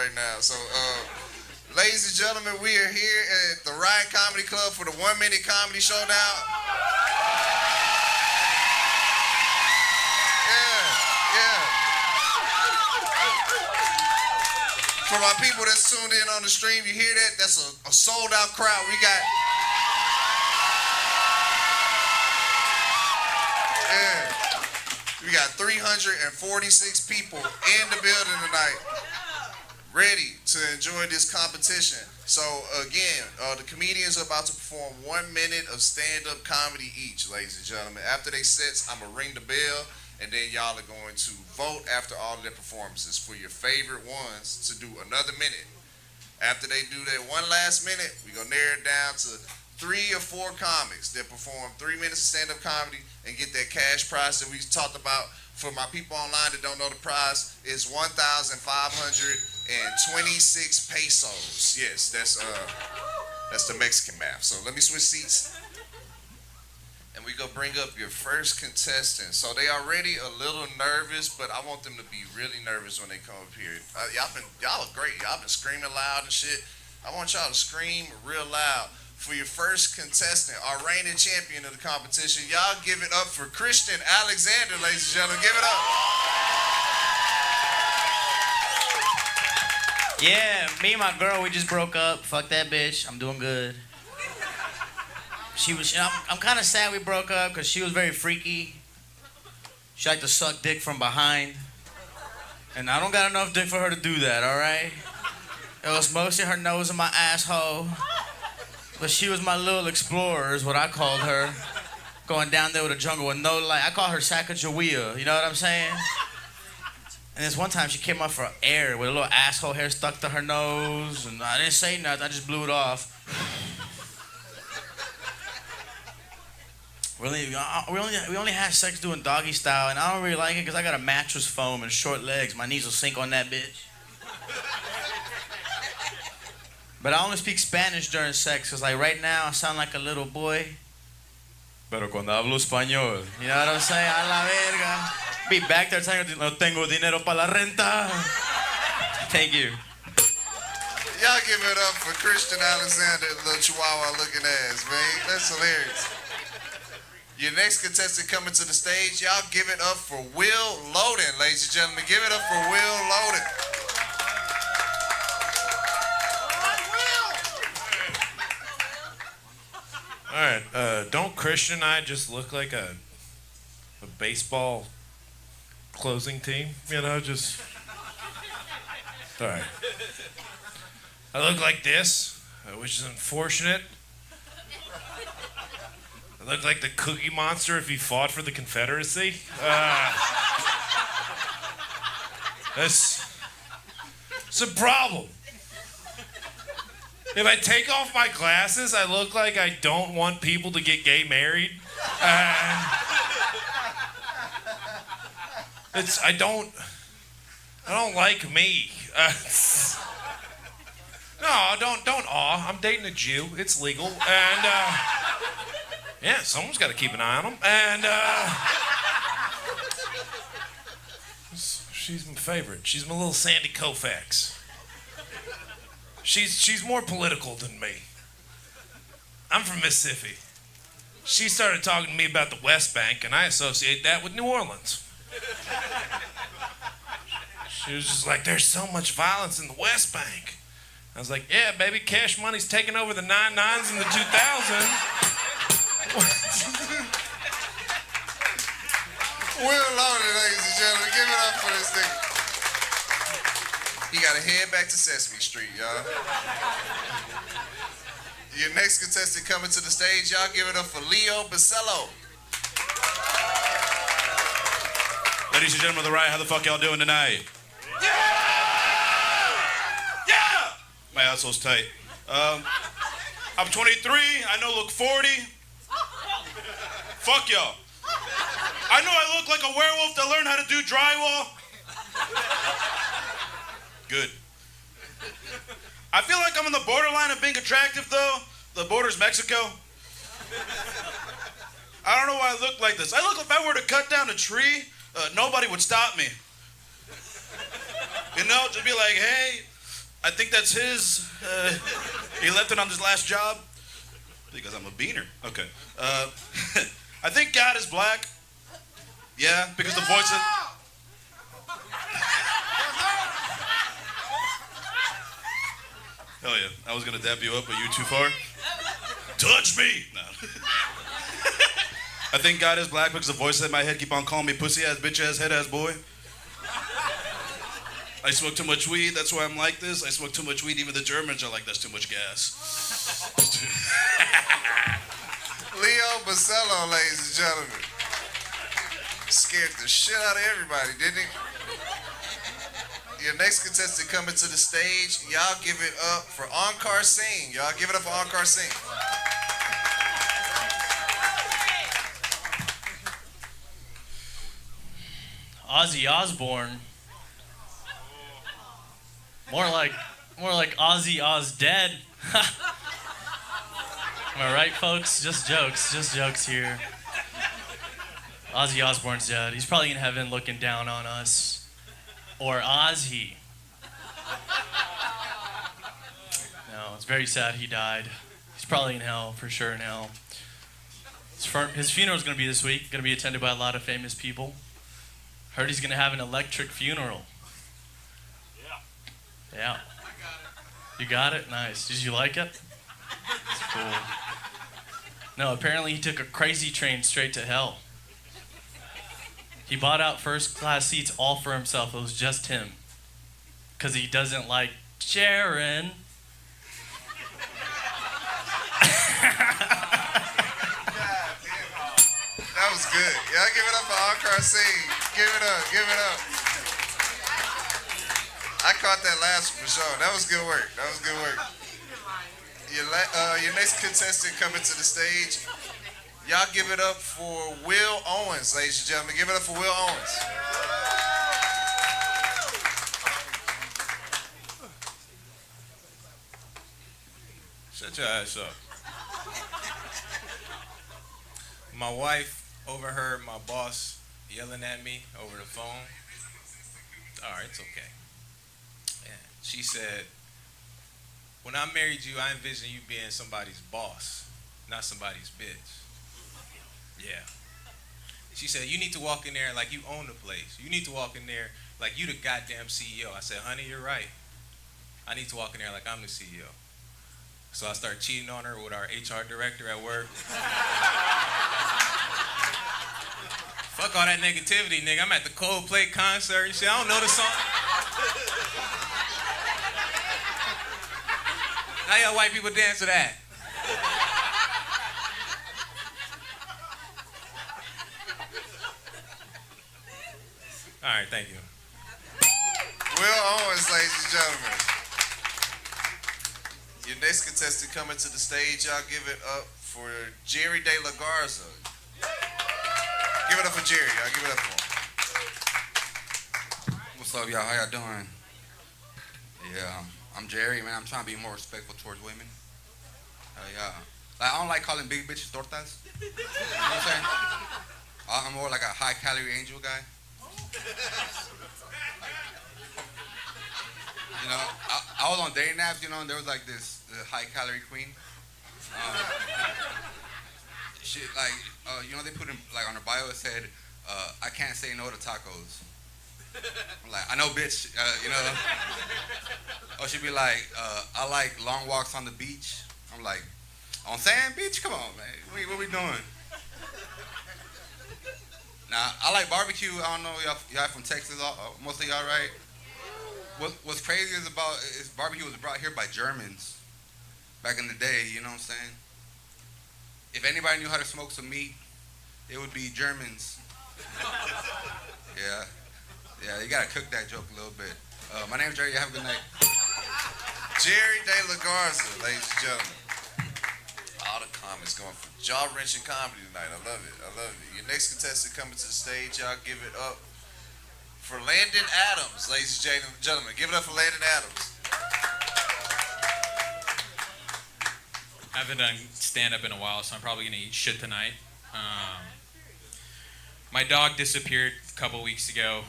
right now. So, ladies and gentlemen, we are here at the Riot Comedy Club for the 1 Minute Comedy Showdown. Yeah. For my people that's tuned in on the stream, you hear that? That's a sold out crowd. We got 346 people in the building tonight, ready to enjoy this competition. So again, the comedians are about to perform 1 minute of stand-up comedy each, ladies and gentlemen. After they sets, I'm gonna ring the bell, and then y'all are going to vote after all of their performances for your favorite ones to do another minute. After they do that one last minute, we're gonna narrow it down to 3 or 4 comics that perform 3 minutes of stand-up comedy and get that cash prize that we talked about. For my people online that don't know the prize, it's 1,526 pesos. Yes, that's the Mexican math. So let me switch seats, and we go bring up your first contestant. So they already a little nervous, but I want them to be really nervous when they come up here. Y'all are great. Y'all been screaming loud and shit. I want y'all to scream real loud for your first contestant, our reigning champion of the competition. Y'all give it up for Christian Alexander, ladies and gentlemen. Give it up. Yeah, me and my girl, we just broke up. Fuck that bitch. I'm doing good. I'm kind of sad we broke up because she was very freaky. She liked to suck dick from behind. And I don't got enough dick for her to do that, all right? It was mostly her nose and my asshole. But she was my little explorer, is what I called her. Going down there with a jungle with no light. I call her Sacagawea, you know what I'm saying? And this one time she came up for air with a little asshole hair stuck to her nose, and I didn't say nothing, I just blew it off. We only had sex doing doggy style, and I don't really like it because I got a mattress foam and short legs. My knees will sink on that bitch. But I only speak Spanish during sex, because like right now I sound like a little boy. Pero cuando hablo español, you know what I'm saying? A la verga. Be back there telling you, no tengo dinero para la renta. Thank you. Y'all give it up for Christian Alexander, little chihuahua looking ass, man. That's hilarious. Your next contestant coming to the stage, y'all give it up for Will Loden, ladies and gentlemen. Give it up for Will Loden. All right, don't Christian and I just look like a baseball closing team? You know, just... All right. I look like this, which is unfortunate. I look like the Cookie Monster if he fought for the Confederacy. It's a problem. If I take off my glasses, I look like I don't want people to get gay married. I don't like me. No, don't awe. I'm dating a Jew. It's legal. And, yeah, someone's got to keep an eye on him. And, she's my favorite. She's my little Sandy Koufax. She's more political than me. I'm from Mississippi. She started talking to me about the West Bank, and I associate that with New Orleans. She was just like, there's so much violence in the West Bank. I was like, yeah, baby, Cash Money's taking over the 99s in the 2000s. Will Loden, ladies and gentlemen. Give it up for this thing. You gotta head back to Sesame Street, y'all. Your next contestant coming to the stage, y'all give it up for Leo Basello. Ladies and gentlemen of the Riot, how the fuck y'all doing tonight? Yeah! Yeah! My asshole's tight. I'm 23, I know look 40. Fuck y'all. I know I look like a werewolf that learned how to do drywall. Good. I feel like I'm on the borderline of being attractive, though. The border's Mexico. I don't know why I look like this. I look, if I were to cut down a tree, nobody would stop me. You know, just be like, hey, I think that's his. He left it on his last job. Because I'm a beaner. Okay. I think God is black. Yeah, because the voice of... Hell yeah. I was going to dap you up, but you too far. Touch me! No. I think God is black because the voices in my head keep on calling me pussy ass, bitch ass, head ass boy. I smoke too much weed, that's why I'm like this. I smoke too much weed, even the Germans are like, that's too much gas. Leo Basello, ladies and gentlemen. Scared the shit out of everybody, didn't he? Your next contestant coming to the stage, y'all give it up for Ankar Singh. Y'all give it up for Ankar Singh. Ozzy Osbourne. More like Ozzy Oz dead. Am I right, folks? Just jokes here. Ozzy Osbourne's dead. He's probably in heaven looking down on us. Or Ozzy. No, it's very sad he died. He's probably in hell, for sure in hell. His funeral's going to be this week. Going to be attended by a lot of famous people. Heard he's going to have an electric funeral. Yeah. You got it? Nice. Did you like it? It's cool. No, apparently he took a crazy train straight to hell. He bought out first class seats all for himself. It was just him. Because he doesn't like Sharon. That was good. Y'all give it up for Ankar Singh. Give it up. I caught that last one for sure. That was good work. Your next contestant coming to the stage. Y'all give it up for Will Owens, ladies and gentlemen. Give it up for Will Owens. Shut your ass up. My wife overheard my boss yelling at me over the phone. All right, it's okay. Yeah. She said, when I married you, I envisioned you being somebody's boss, not somebody's bitch. Yeah. She said, you need to walk in there like you own the place. You need to walk in there like you the goddamn CEO. I said, honey, you're right. I need to walk in there like I'm the CEO. So I started cheating on her with our HR director at work. Fuck all that negativity, nigga. I'm at the Coldplay concert. You see, I don't know the song. How y'all white people dance to that? All right, thank you. Will Owens, ladies and gentlemen. Your next contestant coming to the stage, y'all give it up for Jerry De La Garza. Give it up for Jerry, y'all. Give it up for him. What's up, y'all? How y'all doing? Yeah, I'm Jerry, man. I'm trying to be more respectful towards women. Yeah. Like, I don't like calling big bitches tortas. You know what I'm saying? I'm more like a high-calorie angel guy. You know, I was on dating apps, you know, and there was like this high-calorie queen. She, like, you know, they put in, like, on her bio, it said, I can't say no to tacos. I'm like, I know, bitch, you know. Or she'd be like, I like long walks on the beach. I'm like, on sand, bitch? Come on, man. What we doing? Now, I like barbecue. I don't know, y'all from Texas, most of y'all, right? What's crazy is barbecue was brought here by Germans back in the day, you know what I'm saying? If anybody knew how to smoke some meat, it would be Germans. Yeah, you gotta cook that joke a little bit. My name's Jerry, have a good night. Jerry De La Garza, ladies and gentlemen. All the comments going for jaw-wrenching comedy tonight. I love it. Your next contestant coming to the stage, y'all give it up for Landon Adams, ladies and gentlemen. Give it up for Landon Adams. I haven't done stand-up in a while, so I'm probably going to eat shit tonight. My dog disappeared a couple weeks ago,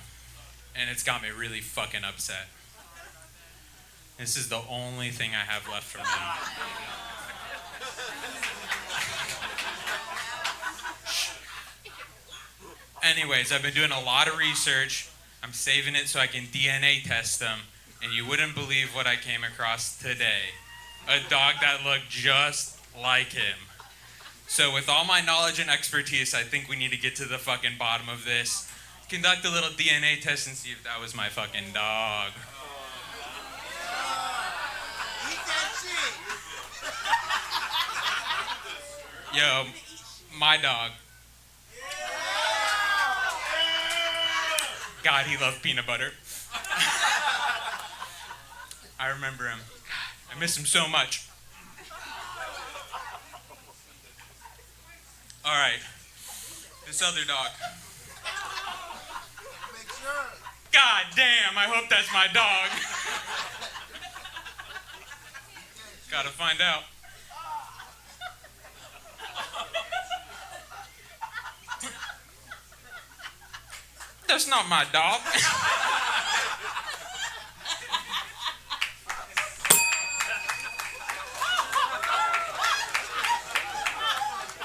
and it's got me really fucking upset. This is the only thing I have left from him. Anyways, I've been doing a lot of research. I'm saving it so I can DNA test them. And you wouldn't believe what I came across today. A dog that looked just like him. So with all my knowledge and expertise, I think we need to get to the fucking bottom of this. Conduct a little DNA test and see if that was my fucking dog. Yo, my dog. God, he loved peanut butter. I remember him. I miss him so much. All right, this other dog. God damn, I hope that's my dog. Gotta find out. That's not my dog.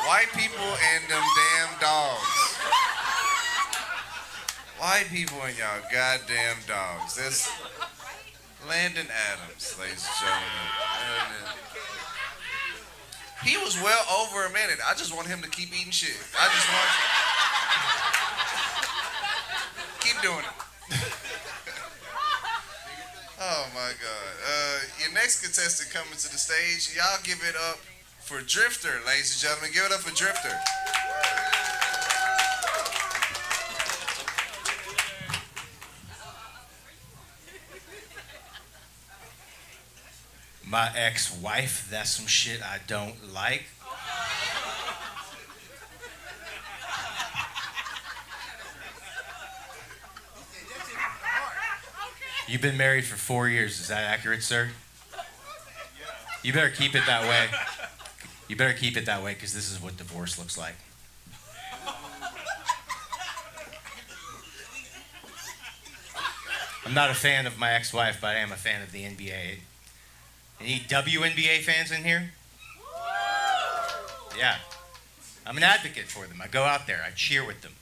White people and them damn dogs. White people and y'all goddamn dogs. That's Landon Adams, ladies and gentlemen. He was well over a minute. I just want him to keep eating shit. I just want keep doing it. Oh my God. Your next contestant coming to the stage. Y'all give it up for Drifter, ladies and gentlemen. Give it up for Drifter. My ex-wife, that's some shit I don't like. You've been married for 4 years, is that accurate, sir? You better keep it that way. You better keep it that way, because this is what divorce looks like. I'm not a fan of my ex-wife, but I am a fan of the NBA. Any WNBA fans in here? Yeah. I'm an advocate for them. I go out there, I cheer with them.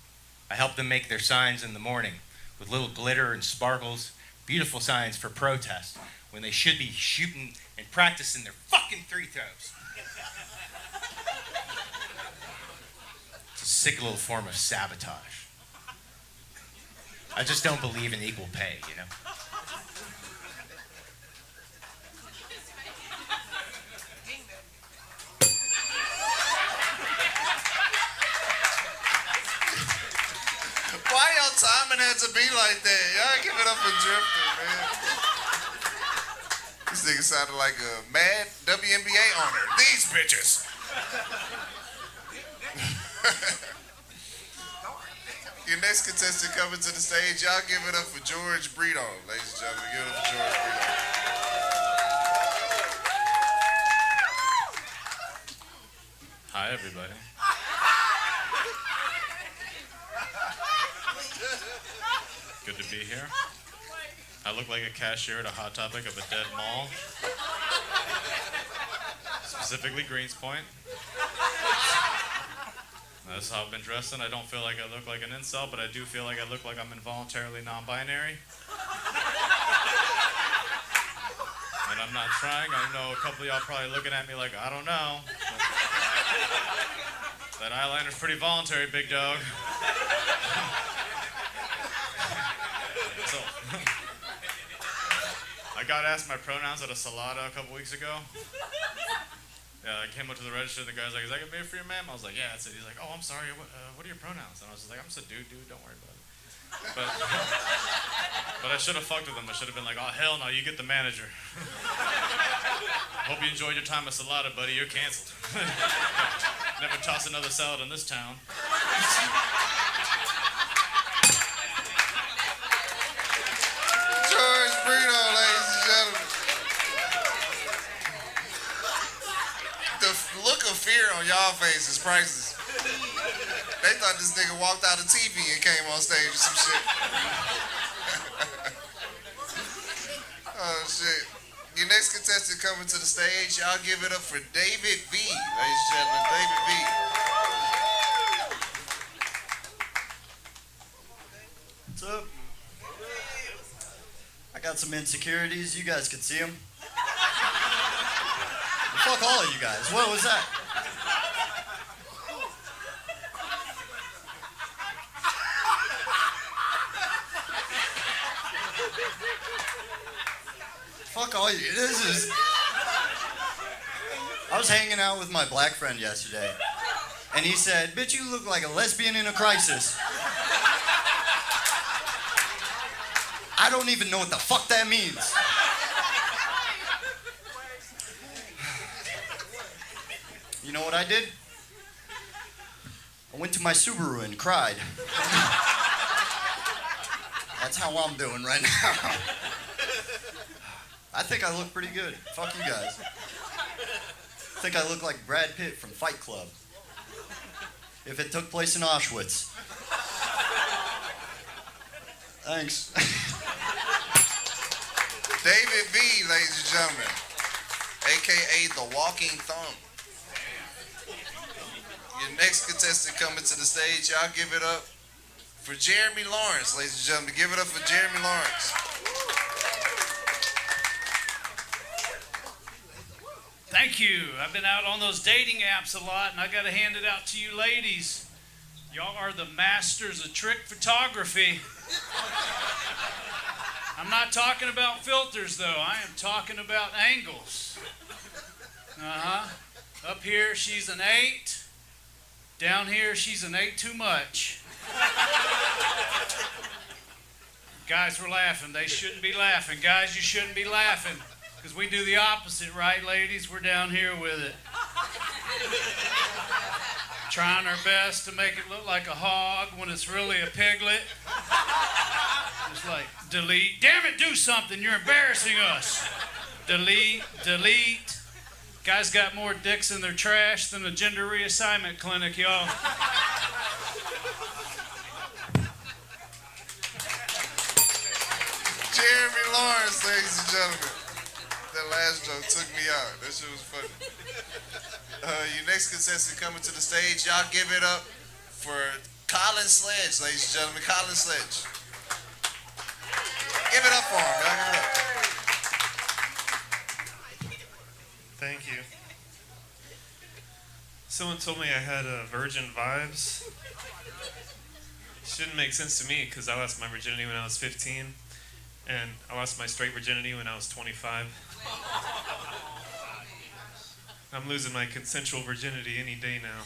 I help them make their signs in the morning with little glitter and sparkles, beautiful signs for protest when they should be shooting and practicing their fucking free throws. It's a sick little form of sabotage. I just don't believe in equal pay, you know? Why y'all timing had to be like that? Y'all give it up for Drifter, man. This nigga sounded like a mad WNBA owner. These bitches. Your next contestant coming to the stage. Y'all give it up for George Brito, ladies and gentlemen. Give it up for George Brito. Hi, everybody. Good to be here. I look like a cashier at a Hot Topic of a dead mall. Specifically Greens Point. That's how I've been dressing. I don't feel like I look like an incel, but I do feel like I look like I'm involuntarily non-binary. And I'm not trying. I know a couple of y'all probably looking at me like, I don't know. That eyeliner's pretty voluntary, big dog. So, I got asked my pronouns at a salada a couple weeks ago. Yeah, I came up to the register, the guy's like, is that gonna be for your ma'am? I was like, yeah, that's it. He's like, oh, I'm sorry, what are your pronouns? And I was just like, I'm just a dude, don't worry about it. But I should have fucked with him. I should have been like, oh, hell no, you get the manager. Hope you enjoyed your time at Salada, buddy, you're canceled. Never toss another salad in this town. George Brito, ladies and gentlemen. The look of fear on y'all face is priceless. They thought this nigga walked out of TV and came on stage or some shit. Oh, shit. Your next contestant coming to the stage. Y'all give it up for David V. Ladies and gentlemen, David V. What's up? I got some insecurities. You guys can see them. Fuck all of you guys. What was that? Fuck all you. This is. I was hanging out with my black friend yesterday, and he said, "Bitch, you look like a lesbian in a crisis." I don't even know what the fuck that means. You know what I did? I went to my Subaru and cried. That's how I'm doing right now. I think I look pretty good. Fuck you guys. I think I look like Brad Pitt from Fight Club. If it took place in Auschwitz. Thanks. David V, ladies and gentlemen, a.k.a. the Walking Thumb. Your next contestant coming to the stage, y'all give it up for Jeremy Lawrence, ladies and gentlemen. Give it up for Jeremy Lawrence. Thank you. I've been out on those dating apps a lot, and I got to hand it out to you ladies. Y'all are the masters of trick photography. I'm not talking about filters, though. I am talking about angles. Up here, she's an 8. Down here, she's an 8 too much. Guys were laughing. They shouldn't be laughing. Guys, you shouldn't be laughing. Because we do the opposite, right, ladies? We're down here with it. Trying our best to make it look like a hog when it's really a piglet. Just like, delete. Damn it, do something. You're embarrassing us. Delete, delete. Guys got more dicks in their trash than the gender reassignment clinic, y'all. Jeremy Lawrence, ladies and gentlemen. That last joke took me out. That shit was funny. Your next contestant coming to the stage, y'all give it up for Colin Sledge, ladies and gentlemen. Colin Sledge. Give it up for him, y'all. Give it up. Thank you. Someone told me I had virgin vibes. Shouldn't make sense to me because I lost my virginity when I was 15, and I lost my straight virginity when I was 25. I'm losing my consensual virginity any day now.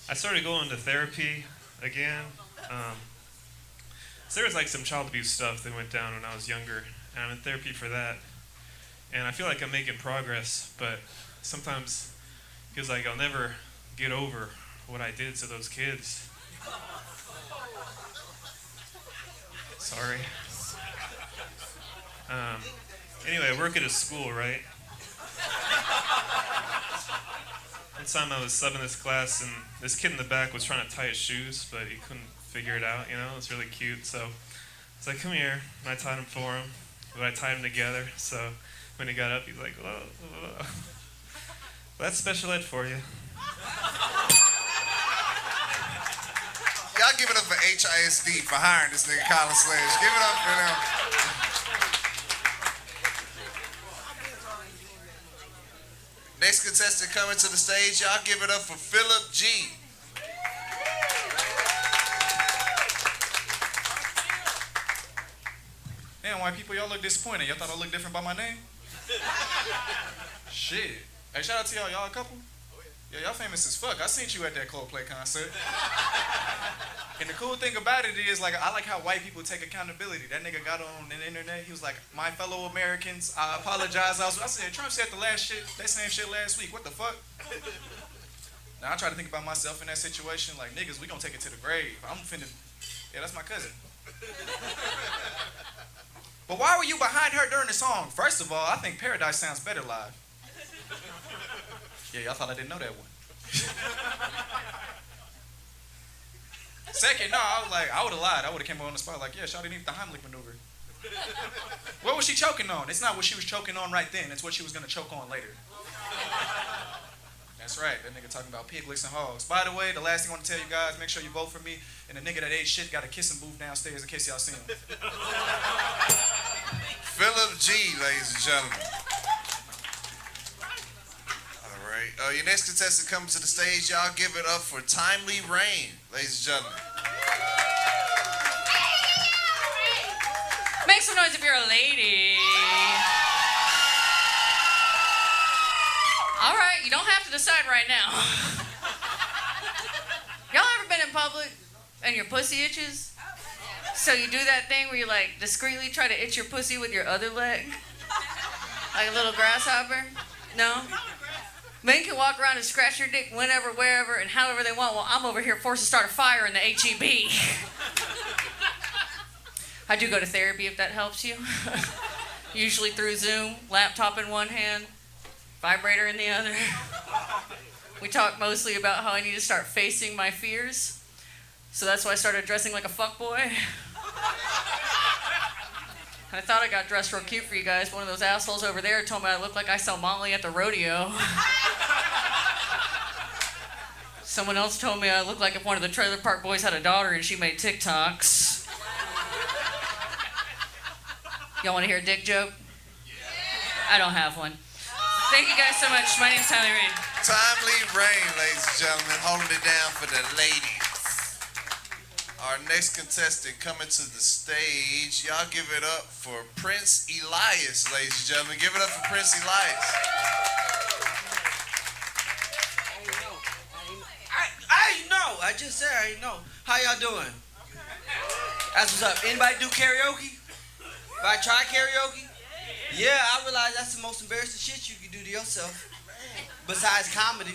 I started going to therapy again. So there was like some child abuse stuff that went down when I was younger, and I'm in therapy for that. And I feel like I'm making progress, but sometimes it feels like I'll never get over what I did to those kids. Sorry. Anyway, I work at a school, right? One time I was subbing this class, and this kid in the back was trying to tie his shoes, but he couldn't figure it out, you know? It was really cute, so I was like, come here, and I tied him for him, but I tied him together, so when he got up, he's like, whoa, whoa. That's special ed for you. Y'all give it up for HISD for hiring this nigga Colin Sledge. Give it up for them. Next contestant coming to the stage, y'all give it up for Philip G. Damn, white people, y'all look disappointed. Y'all thought I looked different by my name? Shit. Hey, shout out to y'all. Y'all a couple? Yeah, y'all famous as fuck. I seen you at that Coldplay concert. And the cool thing about it is, like, I like how white people take accountability. That nigga got on the internet. He was like, my fellow Americans, I apologize. I said, Trump said that same shit last week. What the fuck? Now, I try to think about myself in that situation. Like, niggas, we gonna take it to the grave. I'm finna, yeah, that's my cousin. But why were you behind her during the song? First of all, I think Paradise sounds better live. Yeah, y'all thought I didn't know that one. Second, no, I was like, I would have lied. I would have came on the spot like, yeah, Shawty needs the Heimlich maneuver. What was she choking on? It's not what she was choking on right then. It's what she was going to choke on later. That's right. That nigga talking about piglets and hogs. By the way, the last thing I want to tell you guys, make sure you vote for me. And the nigga that ate shit got a kissing booth downstairs in case y'all see him. Philip G, ladies and gentlemen. All right. Your next contestant coming to the stage. Y'all give it up for Timely Rain, ladies and gentlemen. Make some noise if you're a lady. All right, you don't have to decide right now. Y'all ever been in public and your pussy itches? So you do that thing where you like discreetly try to itch your pussy with your other leg? Like a little grasshopper? No? Men can walk around and scratch your dick whenever, wherever, and however they want while I'm over here forced to start a fire in the HEB. I do go to therapy if that helps you. Usually through Zoom, laptop in one hand, vibrator in the other. We talk mostly about how I need to start facing my fears. So that's why I started dressing like a fuckboy. I thought I got dressed real cute for you guys. One of those assholes over there told me I look like I sell Molly at the rodeo. Someone else told me I look like if one of the Trailer Park Boys had a daughter and she made TikToks. Y'all want to hear a dick joke? I don't have one. Thank you guys so much. My name's Timely Rain. Timely Rain, ladies and gentlemen, holding it down for the ladies. Our next contestant coming to the stage. Y'all give it up for Prince Elias, ladies and gentlemen. Give it up for Prince Elias. I know. I just said I know. How y'all doing? That's what's up. Anybody do karaoke? If I try karaoke? Yeah, I realize that's the most embarrassing shit you can do to yourself. Besides comedy.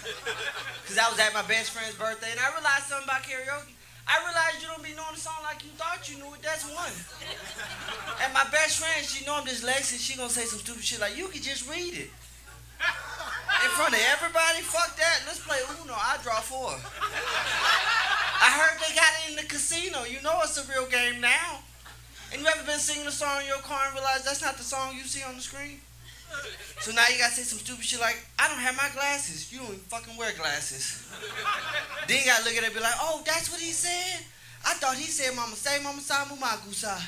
Because I was at my best friend's birthday and I realized something about karaoke. I realized you don't be knowing the song like you thought you knew it. That's one. And my best friend, she know I'm dyslexic. She gonna say some stupid shit like, you can just read it. In front of everybody? Fuck that. Let's play Uno. I draw 4. I heard they got it in the casino. You know it's a real game now. And you ever been singing a song in your car and realize that's not the song you see on the screen? So now you gotta say some stupid shit like, I don't have my glasses. You don't even fucking wear glasses. Then you gotta look at it and be like, oh, that's what he said? I thought he said mama say, mama sa, mama gusa.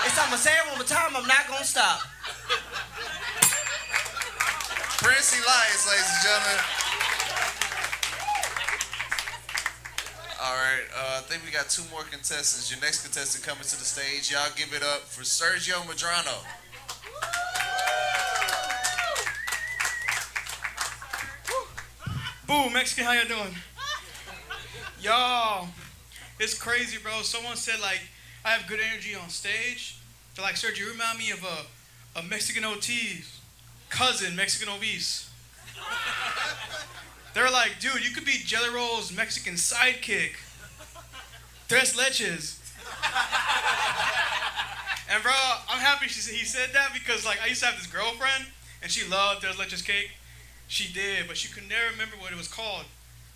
If I'ma say it one more time, I'm not gonna stop. Prince Elias, ladies and gentlemen. All right, I think we got 2 more contestants. Your next contestant coming to the stage. Y'all give it up for Sergio Madrano. Boo, Mexican, how you doing? Y'all, it's crazy, bro. Someone said, like, I have good energy on stage. They're like, Sergio, you remind me of a Mexican OT's cousin, Mexican obese. They're like, dude, you could be Jelly Roll's Mexican sidekick. Tres leches. And bro, I'm happy he said that because like I used to have this girlfriend and she loved Tres leches cake. She did, but she could never remember what it was called.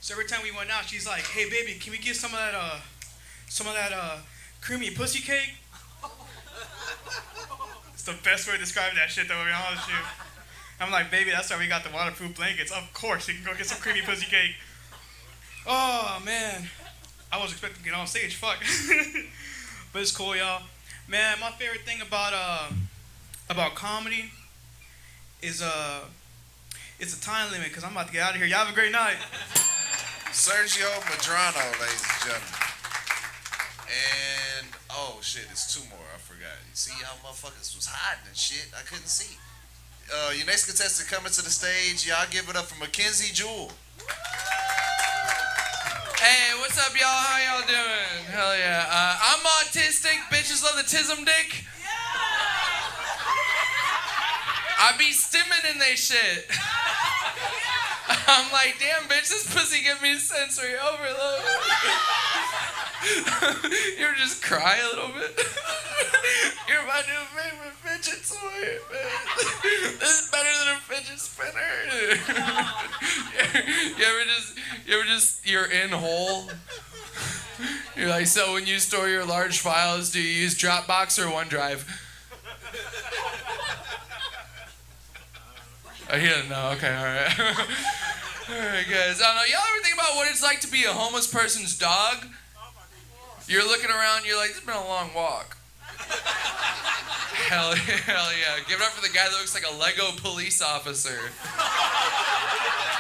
So every time we went out, she's like, hey baby, can we get some of that creamy pussy cake? It's the best way to describe that shit though, to be honest with you. I'm like, baby, that's why we got the waterproof blankets. Of course, you can go get some creamy pussy cake. Oh, man. I was expecting to get on stage, fuck. But it's cool, y'all. Man, my favorite thing about comedy is it's a time limit, because I'm about to get out of here. Y'all have a great night. Sergio Madrano, ladies and gentlemen. And, oh, shit, it's 2 more. I forgot. You see how motherfuckers was hiding and shit? I couldn't see. Your next contestant coming to the stage. Y'all give it up for Mackenzie Jewell. Hey, what's up, y'all? How y'all doing? Hell yeah. I'm autistic. Bitches love the tism dick. I be stimming in they shit. I'm like, damn, bitch, this pussy give me sensory overload. You ever just cry a little bit? You're my new favorite fidget toy, man. This is better than a fidget spinner. You ever just, you're you're in hole. You're like, so when you store your large files, do you use Dropbox or OneDrive? Oh, he doesn't know. Okay, all right. All right, guys. I don't know. Y'all ever think about what it's like to be a homeless person's dog? You're looking around, you're like, this has been a long walk. Hell yeah. Give it up for the guy that looks like a Lego police officer.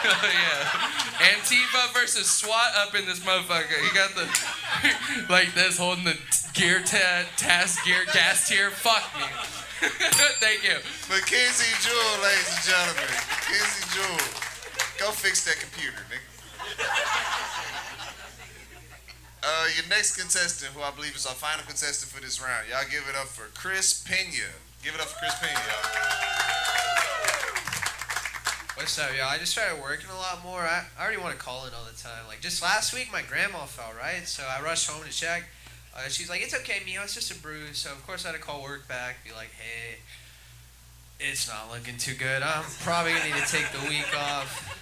Hell yeah. Antifa versus SWAT up in this motherfucker. He got the, like this, holding the gas tier. Fuck me. Thank you. Mackenzie Jewell, ladies and gentlemen. Mackenzie Jewell. Go fix that computer, nigga. Your next contestant, who I believe is our final contestant for this round. Y'all give it up for Chris Pena. Give it up for Chris Pena, y'all. What's up, y'all? I just started working a lot more. I already want to call it all the time. Like, just last week, my grandma fell, right? So I rushed home to check. She's like, it's okay, Mio, it's just a bruise. So, of course, I had to call work back, be like, hey, it's not looking too good. I'm probably going to need to take the week off.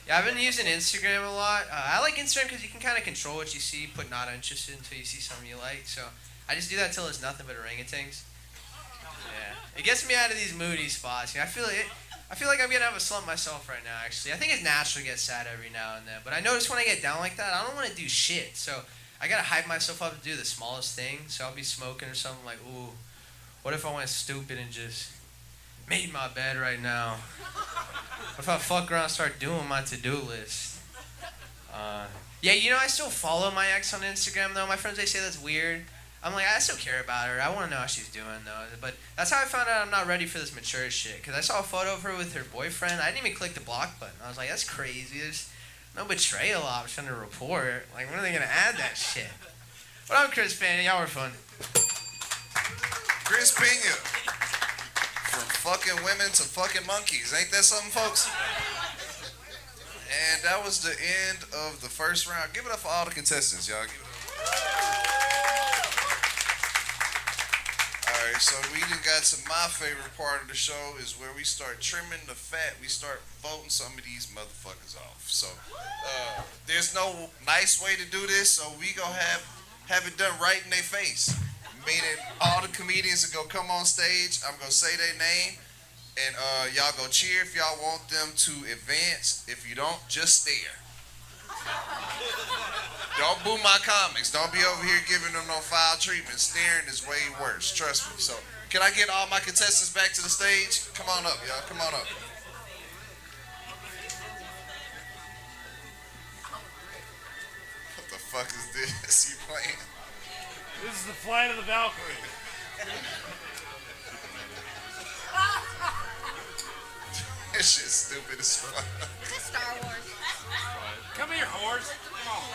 Yeah, I've been using Instagram a lot. I like Instagram because you can kind of control what you see, put not interested until you see something you like. So I just do that till it's nothing but orangutans. Yeah, it gets me out of these moody spots. You know, I feel like I'm gonna have a slump myself right now. Actually, I think it's natural to get sad every now and then. But I notice when I get down like that, I don't want to do shit. So I gotta hype myself up to do the smallest thing. So I'll be smoking or something like, ooh, what if I went stupid and just made my bed right now? What if I fuck around and start doing my to-do list? Yeah, you know, I still follow my ex on Instagram, though. My friends, they say that's weird. I'm like, I still care about her. I want to know how she's doing, though. But that's how I found out I'm not ready for this mature shit. Because I saw a photo of her with her boyfriend. I didn't even click the block button. I was like, that's crazy. There's no betrayal option to report. Like, when are they going to add that shit? But I'm Chris Pena. Y'all were fun. Chris Pena. From fucking women to fucking monkeys. Ain't that something, folks? And that was the end of the first round. Give it up for all the contestants, y'all. Give it up. All right, so we done got to my favorite part of the show is where we start trimming the fat. We start voting some of these motherfuckers off. So there's no nice way to do this, so we gonna have it done right in their face. Meaning all the comedians are gonna come on stage. I'm gonna say their name, and y'all go cheer if y'all want them to advance. If you don't, just stare. Don't boo my comics. Don't be over here giving them no foul treatment. Staring is way worse. Trust me. So, can I get all my contestants back to the stage? Come on up, y'all. Come on up. What the fuck is this you playing? This is the Flight of the Valkyrie. This shit's stupid as fuck. It's Star Wars. Come here, horse. Come on.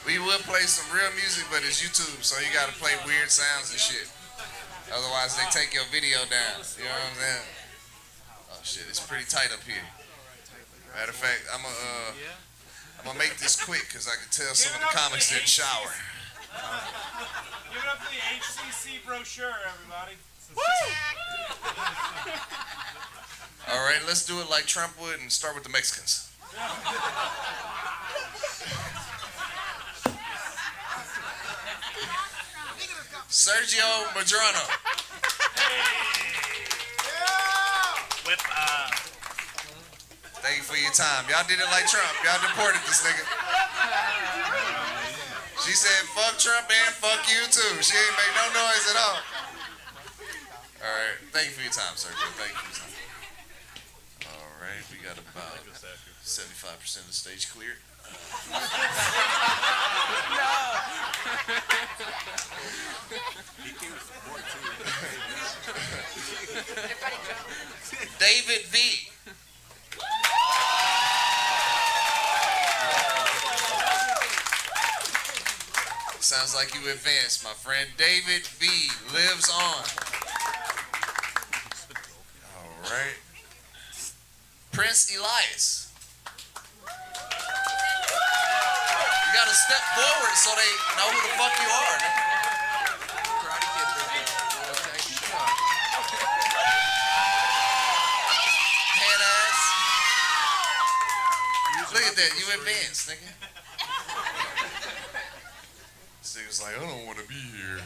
We would play some real music, but it's YouTube, so you gotta play weird sounds and shit. Otherwise, they take your video down. You know what I'm saying? Oh shit, it's pretty tight up here. Matter of fact, I'm gonna make this quick because I can tell some of the comics didn't shower. Give it up for the HCC brochure, everybody. All right, let's do it like Trump would and start with the Mexicans. Sergio Madrano. Whip. Thank you for your time. Y'all did it like Trump. Y'all deported this nigga. She said, fuck Trump and fuck you too. She ain't make no noise at all. All right. Thank you for your time, Sergio. Thank you for your time. All right. We got about 75% of the stage cleared. David V. Sounds like you advanced, my friend. David V. lives on. All right. Prince Elias. You gotta step forward so they know who the fuck you are. Head ass. did that. You advanced, nigga. This nigga's like, I don't want to be here.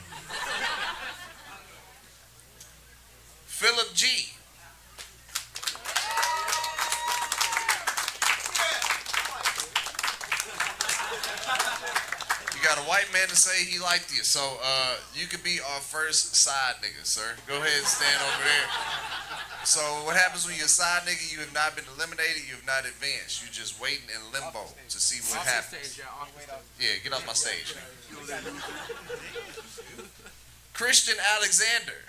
Philip G. You got a white man to say he liked you, so you could be our first side nigga, sir. Go ahead and stand over there. So what happens when you're a side nigga? You have not been eliminated. You have not advanced. You're just waiting in limbo to see what happens. Yeah, get off my stage. Christian Alexander.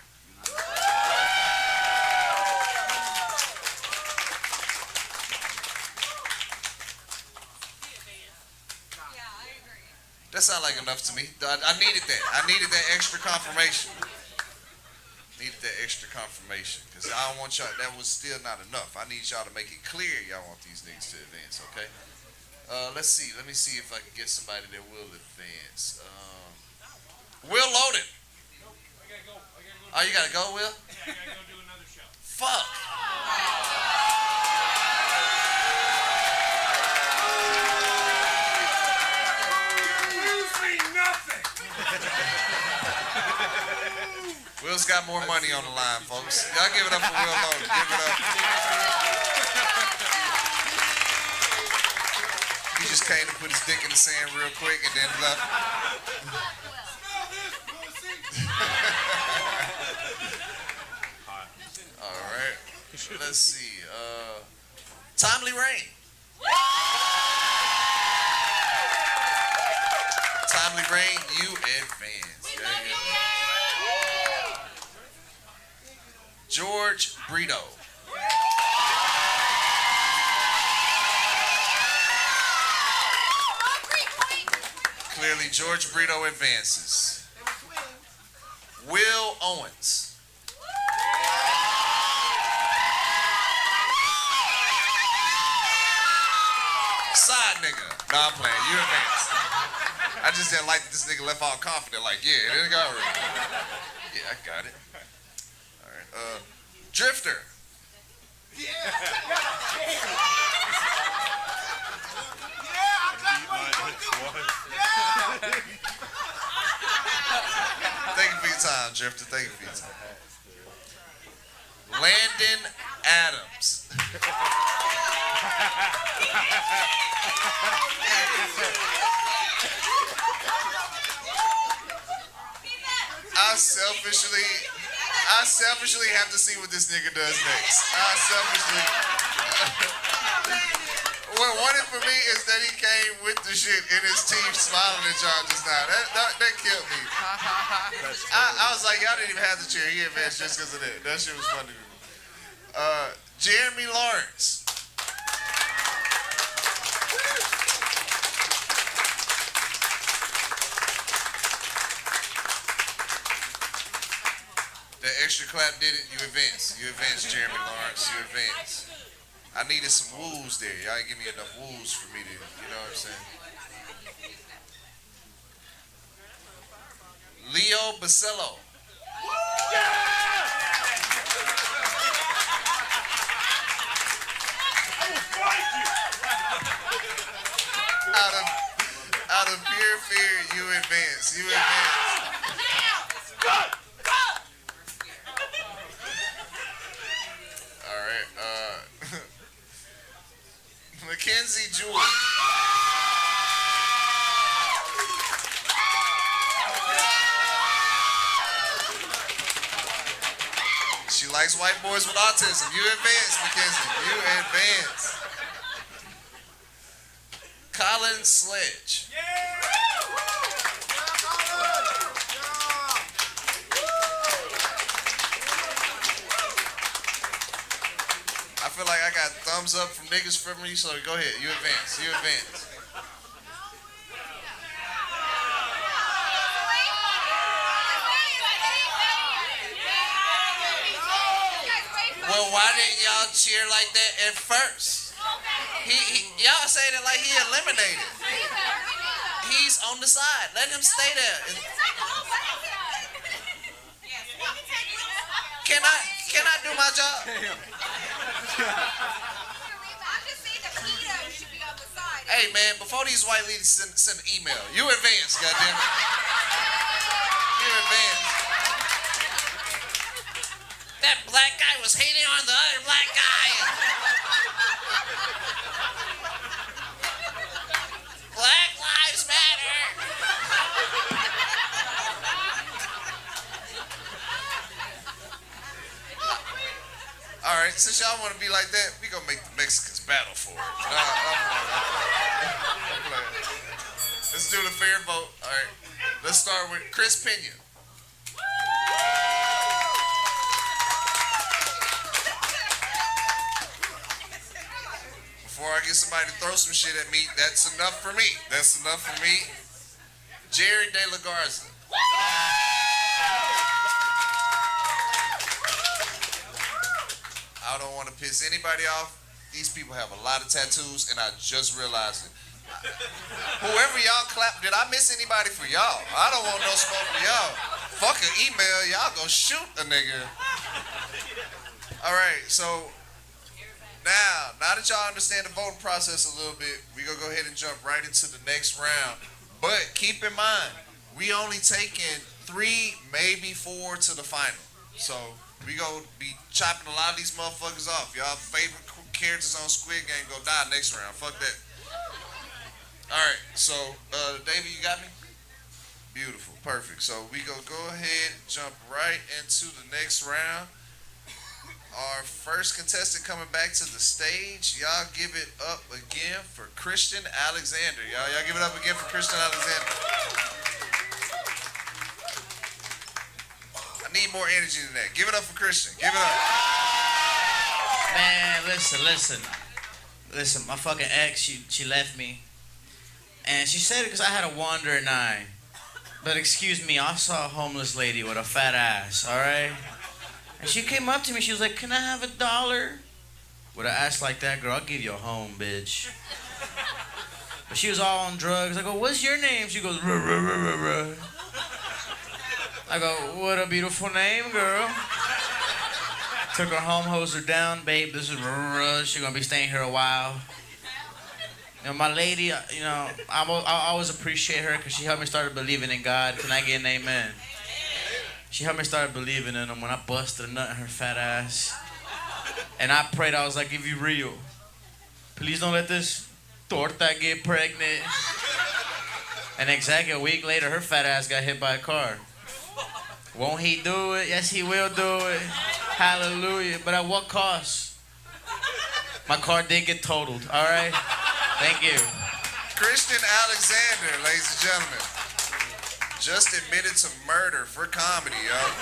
That sounds like enough to me. I needed that. I needed that extra confirmation. Needed that extra confirmation. Because I don't want y'all, that was still not enough. I need y'all to make it clear y'all want these niggas to advance, okay? Let's see. Let me see if I can get somebody that will advance. Will Loden. Oh, you gotta go, Will? Yeah, I gotta go do another show. Fuck. Will's got more money on the line, folks. Y'all give it up for Will Loden. Give it up. He just came to put his dick in the sand real quick and then left. All right. Let's see. Timely Rain. Timely Rain, you advance. Yeah, yeah. George Brito. Clearly, George Brito advances. Will Owens. Side nigga. Nah, I'm playing. You advance. I just didn't like that this nigga left all confident. Like, yeah, it got already. Yeah, I got it. All right. Drifter. Thank you for your time, Drifter. Thank you for your time. Landon Adams. I selfishly have to see what this nigga does next. What wanted for me is that he came with the shit in his teeth smiling at y'all just now. That killed me. I was like, y'all didn't even have the chair. He advanced just because of that. That shit was funny to me. Jeremy Lawrence. The extra clap did it. You advance. You advance, Jeremy Lawrence. You advance. I needed some woos there. Y'all ain't give me enough woos for me to, you know what I'm saying? Leo Basello. Out of pure fear, you advance. You advance. All right. Mackenzie Jewell. She likes white boys with autism. You advance, Mackenzie. You advance. Colin Sledge. I feel like I got thumbs up from niggas from me, so go ahead. You advance. You advance. Well, why didn't y'all cheer like that at first? Y'all saying it like he eliminated. He's on the side. Let him stay there. Can I do my job? I just say the keto should be on the side. Hey, man, before these white ladies send an email, you advance, goddammit. You advance. That black guy was hating on the other black guy. Black Lives Matter. All right, since y'all want to be like that, we gonna make the Mexicans battle for it. I'm playing. Let's do the fair vote. All right, let's start with Chris Pena. Before I get somebody to throw some shit at me, that's enough for me. That's enough for me. Jerry De La Garza. I don't want to piss anybody off. These people have a lot of tattoos, and I just realized it. Whoever y'all clap, did I miss anybody for y'all? I don't want no smoke for y'all. Fuck an email, y'all go shoot a nigga. All right, so now that y'all understand the voting process a little bit, we gonna go ahead and jump right into the next round. But keep in mind, we only taking 3, maybe 4 to the final. So we gonna be chopping a lot of these motherfuckers off. Y'all favorite characters on Squid Game go die next round. Fuck that. All right, so David, you got me? Beautiful, perfect. So we gonna go ahead and jump right into the next round. Our first contestant coming back to the stage. Y'all give it up again for Christian Alexander. Y'all give it up again for Christian Alexander. I need more energy than that. Give it up for Christian. Give it up. Man, listen. My fucking ex, she left me, and she said it because I had a wandering eye. But excuse me, I saw a homeless lady with a fat ass. All right. And she came up to me, she was like, "Can I have $1?" With an ass like that, girl, I'll give you a home, bitch. But she was all on drugs. I go, "What's your name?" She goes, "Ruh, ruh, ruh, ruh, ruh." I go, "What a beautiful name, girl." Took her home, hosed her down. "Babe, this is ruh, ruh. She's gonna be staying here a while." You know, my lady, you know, I always appreciate her because she helped me start believing in God. Can I get an amen? She helped me start believing in him when I busted a nut in her fat ass. And I prayed, I was like, "If you real, please don't let this torta get pregnant." And exactly a week later, her fat ass got hit by a car. Won't he do it? Yes, he will do it. Hallelujah. But at what cost? My car did get totaled, all right? Thank you. Christian Alexander, ladies and gentlemen. Just admitted to murder for comedy, yo.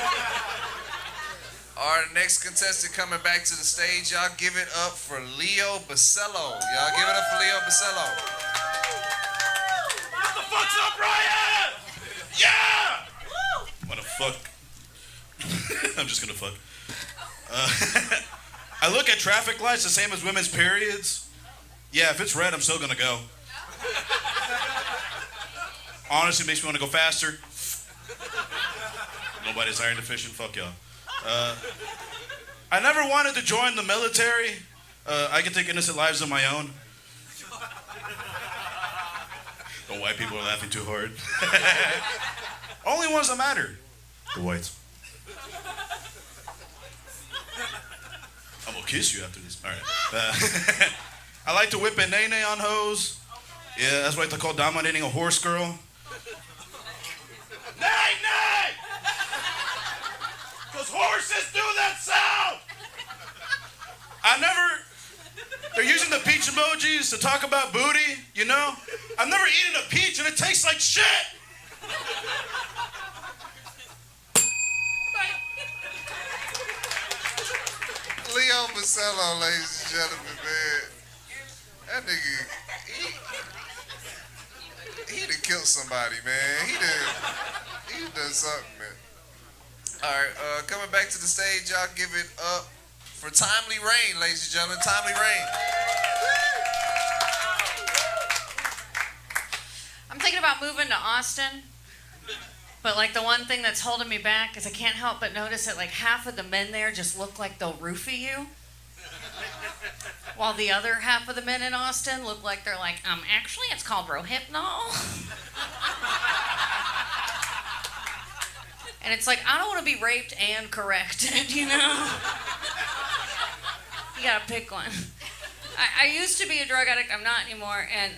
Our next contestant coming back to the stage, y'all give it up for Leo Basello. Y'all give it up for Leo Basello. What the fuck's up, Riot? Yeah! What the fuck? I'm just gonna fuck. I look at traffic lights the same as women's periods. Yeah, if it's red, I'm still gonna go. Honestly, makes me want to go faster. Nobody's iron deficient. Fuck y'all. I never wanted to join the military. I can take innocent lives of my own. The white people are laughing too hard. Only ones that matter. The whites. I'm gonna kiss you after this. All right. I like to whip a nene on hoes. Yeah, that's what I like to call dominating a horse girl. Nay, nay! Because horses do that sound! They're using the peach emojis to talk about booty, you know? I've never eaten a peach and it tastes like shit! Leo Basello, ladies and gentlemen, man. That nigga, he done killed somebody, man. He done something, man. All right, coming back to the stage, y'all give it up for Timely Rain, ladies and gentlemen. Timely Rain. I'm thinking about moving to Austin, but like the one thing that's holding me back is I can't help but notice that like half of the men there just look like they'll roofie you. While the other half of the men in Austin look like they're like, actually it's called Rohypnol. And it's like, I don't want to be raped and corrected, you know? You gotta pick one. I used to be a drug addict, I'm not anymore, and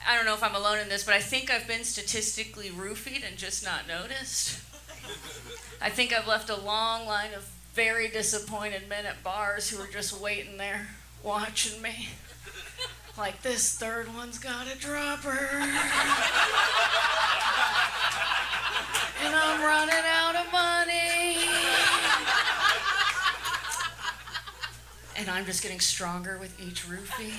I don't know if I'm alone in this, but I think I've been statistically roofied and just not noticed. I think I've left a long line of very disappointed men at bars who are just waiting there, watching me. Like, this third one's got a dropper. And I'm running out of money. And I'm just getting stronger with each roofie.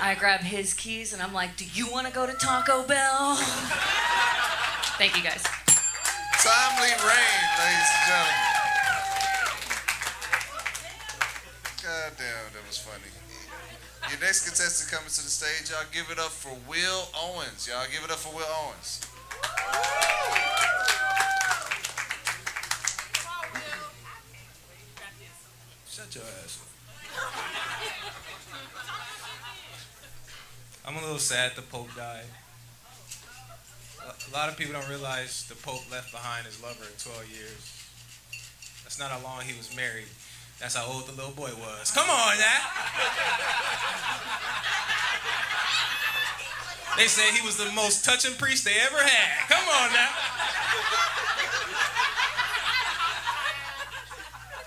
I grab his keys and I'm like, do you want to go to Taco Bell? Thank you guys. Timely rain, ladies and gentlemen. God damn, that was funny. Your next contestant coming to the stage, y'all give it up for Will Owens. Y'all give it up for Will Owens. Shut your ass up. I'm a little sad the Pope died. A lot of people don't realize the Pope left behind his lover in 12 years. That's not how long he was married. That's how old the little boy was. Come on now. They say he was the most touching priest they ever had. Come on now.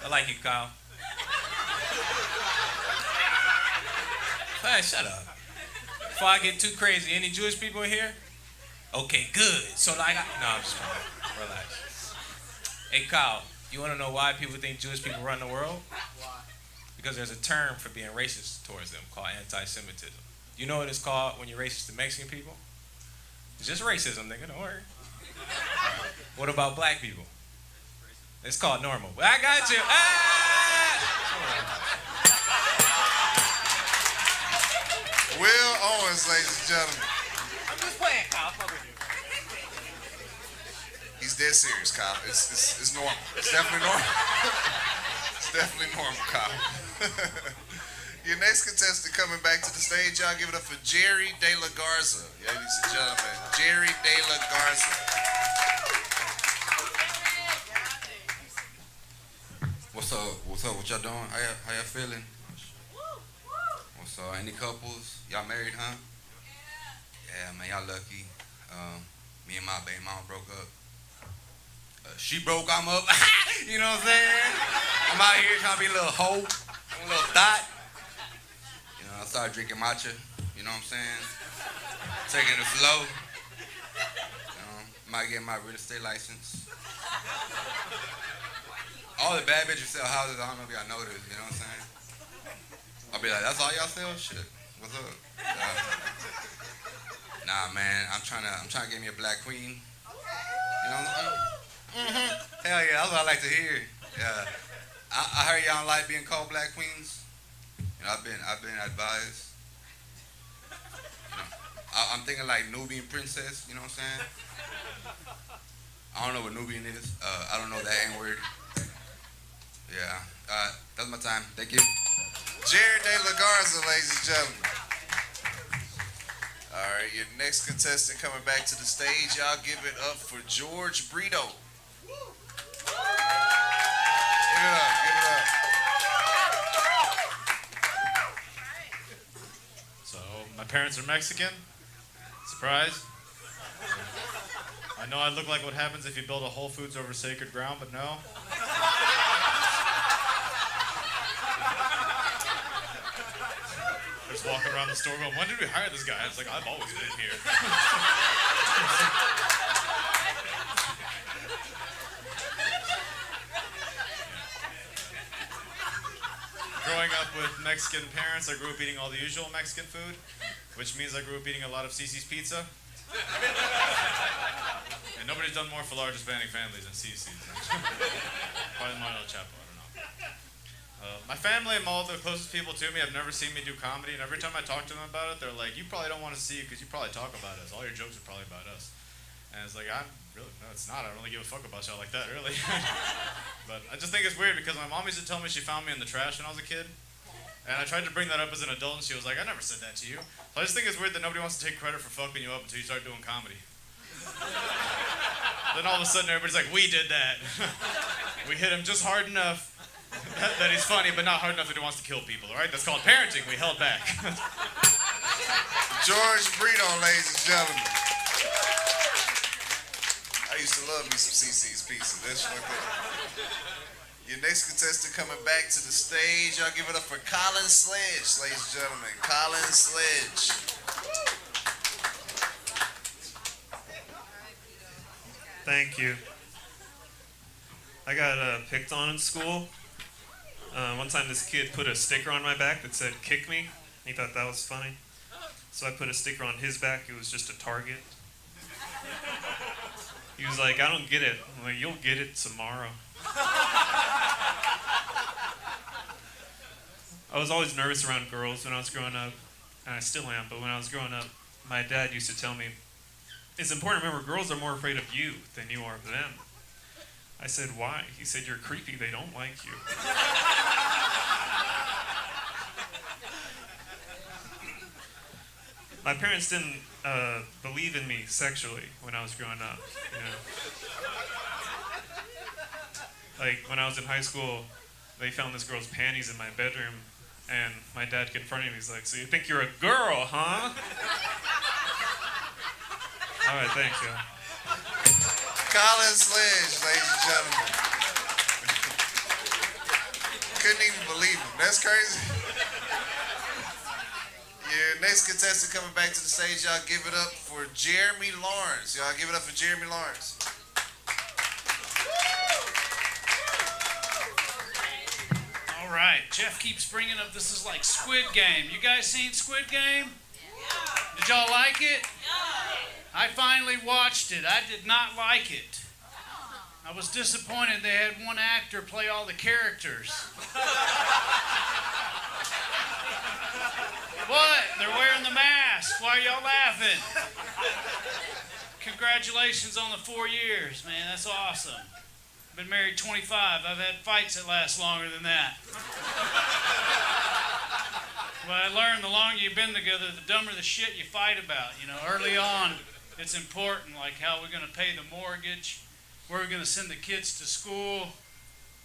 I like you, Kyle. Hey, shut up. Before I get too crazy, any Jewish people in here? Okay, good. So like, no, I'm just fine. Relax. Hey, Kyle, you want to know why people think Jewish people run the world? Why? Because there's a term for being racist towards them called anti-Semitism. You know what it's called when you're racist to Mexican people? It's just racism, nigga. Don't worry. What about black people? It's called normal. I got you. Will Owens, ladies and gentlemen. I'm just playing, Kyle. He's dead serious, Kyle. It's normal. It's definitely normal. It's definitely normal, Kyle. Your next contestant coming back to the stage, y'all give it up for Jerry De La Garza. Ladies and gentlemen, Jerry De La Garza. What's up? What's up? What y'all doing? How y'all feeling? What's up? Any couples? Y'all married, huh? Yeah, man, y'all lucky. Me and my baby mama broke up. She broke, I'm up. You know what I'm saying? I'm out here trying to be a little hoe, a little thot. You know, I started drinking matcha. You know what I'm saying? Taking it slow. You know, might get my real estate license. All the bad bitches sell houses. I don't know if y'all know this. You know what I'm saying? I'll be like, that's all y'all sell? Shit. What's up? Nah, man. I'm trying to get me a black queen. You know what I'm saying? Hell yeah, that's what I like to hear. Yeah. I heard y'all don't like being called black queens. You know, I've been advised. You know, I'm thinking like Nubian princess. You know what I'm saying? I don't know what Nubian is. I don't know that N-word. Yeah. That's my time. Thank you. Jared De La Garza, ladies and gentlemen. All right, your next contestant coming back to the stage, y'all give it up for George Brito. Give it up, give it up. So, my parents are Mexican. Surprise. I know I look like what happens if you build a Whole Foods over sacred ground, but no. Just walking around the store going, when did we hire this guy? It's like, I've always been here. Growing up with Mexican parents, I grew up eating all the usual Mexican food, which means I grew up eating a lot of Cece's Pizza. And nobody's done more for large Hispanic families than Cece's. Probably Mario Chapo, I don't know. My family and all the closest people to me have never seen me do comedy, and every time I talk to them about it, they're like, you probably don't want to see it because you probably talk about us. All your jokes are probably about us. And it's like, no, it's not. I don't really give a fuck about y'all like that, really. But I just think it's weird because my mom used to tell me she found me in the trash when I was a kid. And I tried to bring that up as an adult, and she was like, I never said that to you. So I just think it's weird that nobody wants to take credit for fucking you up until you start doing comedy. Then all of a sudden everybody's like, we did that. We hit him just hard enough that he's funny, but not hard enough that he wants to kill people, all right? That's called parenting. We held back. George Brito, ladies and gentlemen. I used to love me some CC's Pizza. That's like that. Your next contestant coming back to the stage. Y'all give it up for Colin Sledge, ladies and gentlemen. Colin Sledge. Thank you. I got picked on in school. One time this kid put a sticker on my back that said, "Kick me." He thought that was funny. So I put a sticker on his back. It was just a target. He was like, "I don't get it." I'm like, "You'll get it tomorrow." I was always nervous around girls when I was growing up, and I still am, but when I was growing up, my dad used to tell me, it's important to remember girls are more afraid of you than you are of them. I said, why? He said, you're creepy, they don't like you. My parents didn't believe in me sexually when I was growing up, you know. Like, when I was in high school, they found this girl's panties in my bedroom, and my dad confronted me. He's like, so you think you're a girl, huh? All right, thanks, y'all. Colin Sledge, ladies and gentlemen. Couldn't even believe him. That's crazy. Your next contestant coming back to the stage, y'all give it up for Jeremy Lawrence. Y'all give it up for Jeremy Lawrence. All right, Jeff keeps bringing up this is like Squid Game. You guys seen Squid Game? Did y'all like it? I finally watched it. I did not like it. I was disappointed they had one actor play all the characters. What? They're wearing the mask. Why are y'all laughing? Congratulations on the 4 years, man. That's awesome. Been married 25. I've had fights that last longer than that. But I learned the longer you've been together, the dumber the shit you fight about. You know, early on, it's important, like how we're going to pay the mortgage, where we're going to send the kids to school.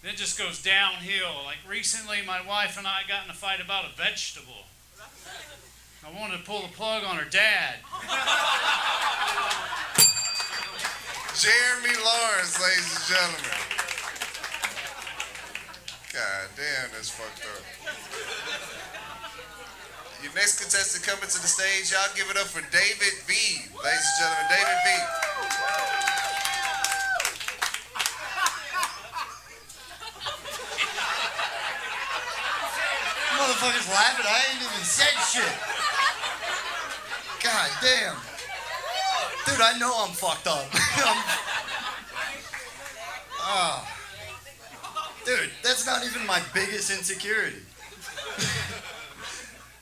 Then it just goes downhill. Like recently, my wife and I got in a fight about a vegetable. I wanted to pull the plug on her dad. Jeremy Lawrence, ladies and gentlemen. God damn, that's fucked up. Your next contestant coming to the stage, y'all give it up for David V. Ladies and gentlemen, David V. Motherfuckers laughing, I ain't even said shit. God damn. Dude, I know I'm fucked up. Oh. Dude, that's not even my biggest insecurity.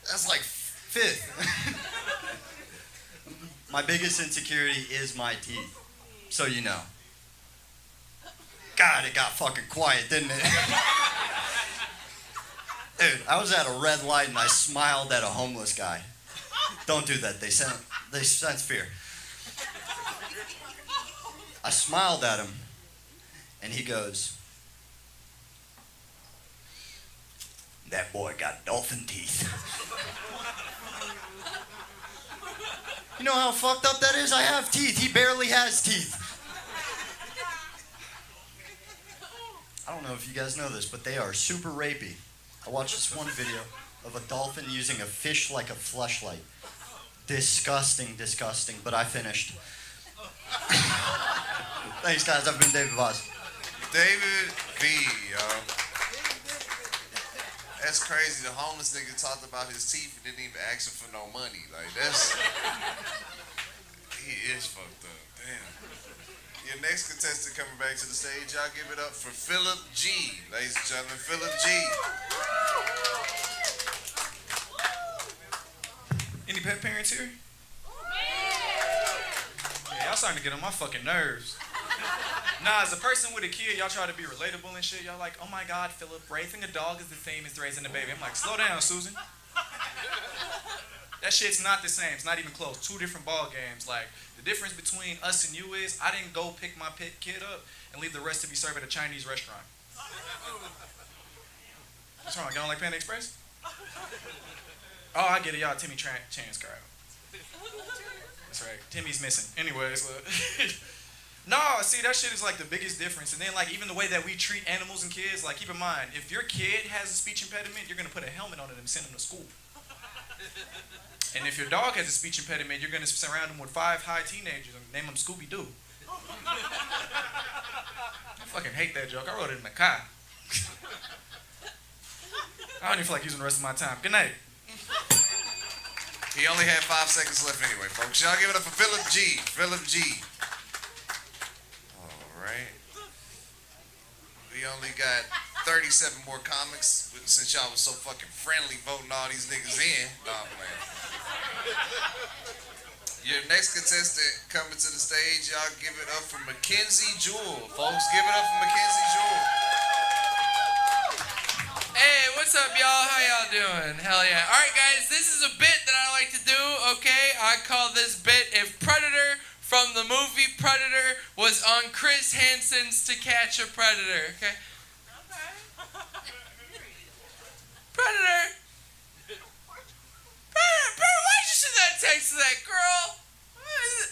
That's like fifth. My biggest insecurity is my teeth. So you know. God, it got fucking quiet, didn't it? Dude, I was at a red light and I smiled at a homeless guy. Don't do that. They sense fear. I smiled at him, and he goes, "That boy got dolphin teeth." You know how fucked up that is? I have teeth. He barely has teeth. I don't know if you guys know this, but they are super rapey. I watched this one video of a dolphin using a fish like a fleshlight. Disgusting, disgusting, but I finished. Thanks, guys. I've been David Voss. David V, y'all. That's crazy. The homeless nigga talked about his teeth and didn't even ask him for no money. Like, that's... He is fucked up. Damn. Your next contestant coming back to the stage, y'all give it up for Philip G. Ladies and gentlemen, Philip G. Any pet parents here? Yeah, y'all starting to get on my fucking nerves. Nah, as a person with a kid, y'all try to be relatable and shit. Y'all like, oh my God, Philip, raising a dog is the same as raising a baby. I'm like, slow down, Susan. That shit's not the same. It's not even close. Two different ball games. Like, the difference between us and you is I didn't go pick my kid up and leave the rest to be served at a Chinese restaurant. What's wrong? You don't like Panda Express? Oh, I get it. Y'all Timmy Chan's crowd. That's right. Timmy's missing. Anyways, no, see, that shit is like the biggest difference. And then, like, even the way that we treat animals and kids, like, keep in mind, if your kid has a speech impediment, you're going to put a helmet on it and send them to school. And if your dog has a speech impediment, you're going to surround him with 5 high teenagers and name them Scooby-Doo. I fucking hate that joke. I wrote it in my car. I don't even feel like using the rest of my time. Good night. He only had 5 seconds left anyway, folks. Y'all give it up for Philip G. Philip G. All right. We only got 37 more comics since y'all was so fucking friendly voting all these niggas in. Nah, I'm playing. Your next contestant coming to the stage, y'all give it up for Mackenzie Jewell. Folks, give it up for Mackenzie Jewell. Hey, what's up, y'all? How y'all doing? Hell yeah. All right, guys, this is a bit that I like to do, okay? I call this bit if Predator from the movie Predator was on Chris Hansen's To Catch a Predator, okay? Predator! Predator, why'd you send that text to that girl? What is it?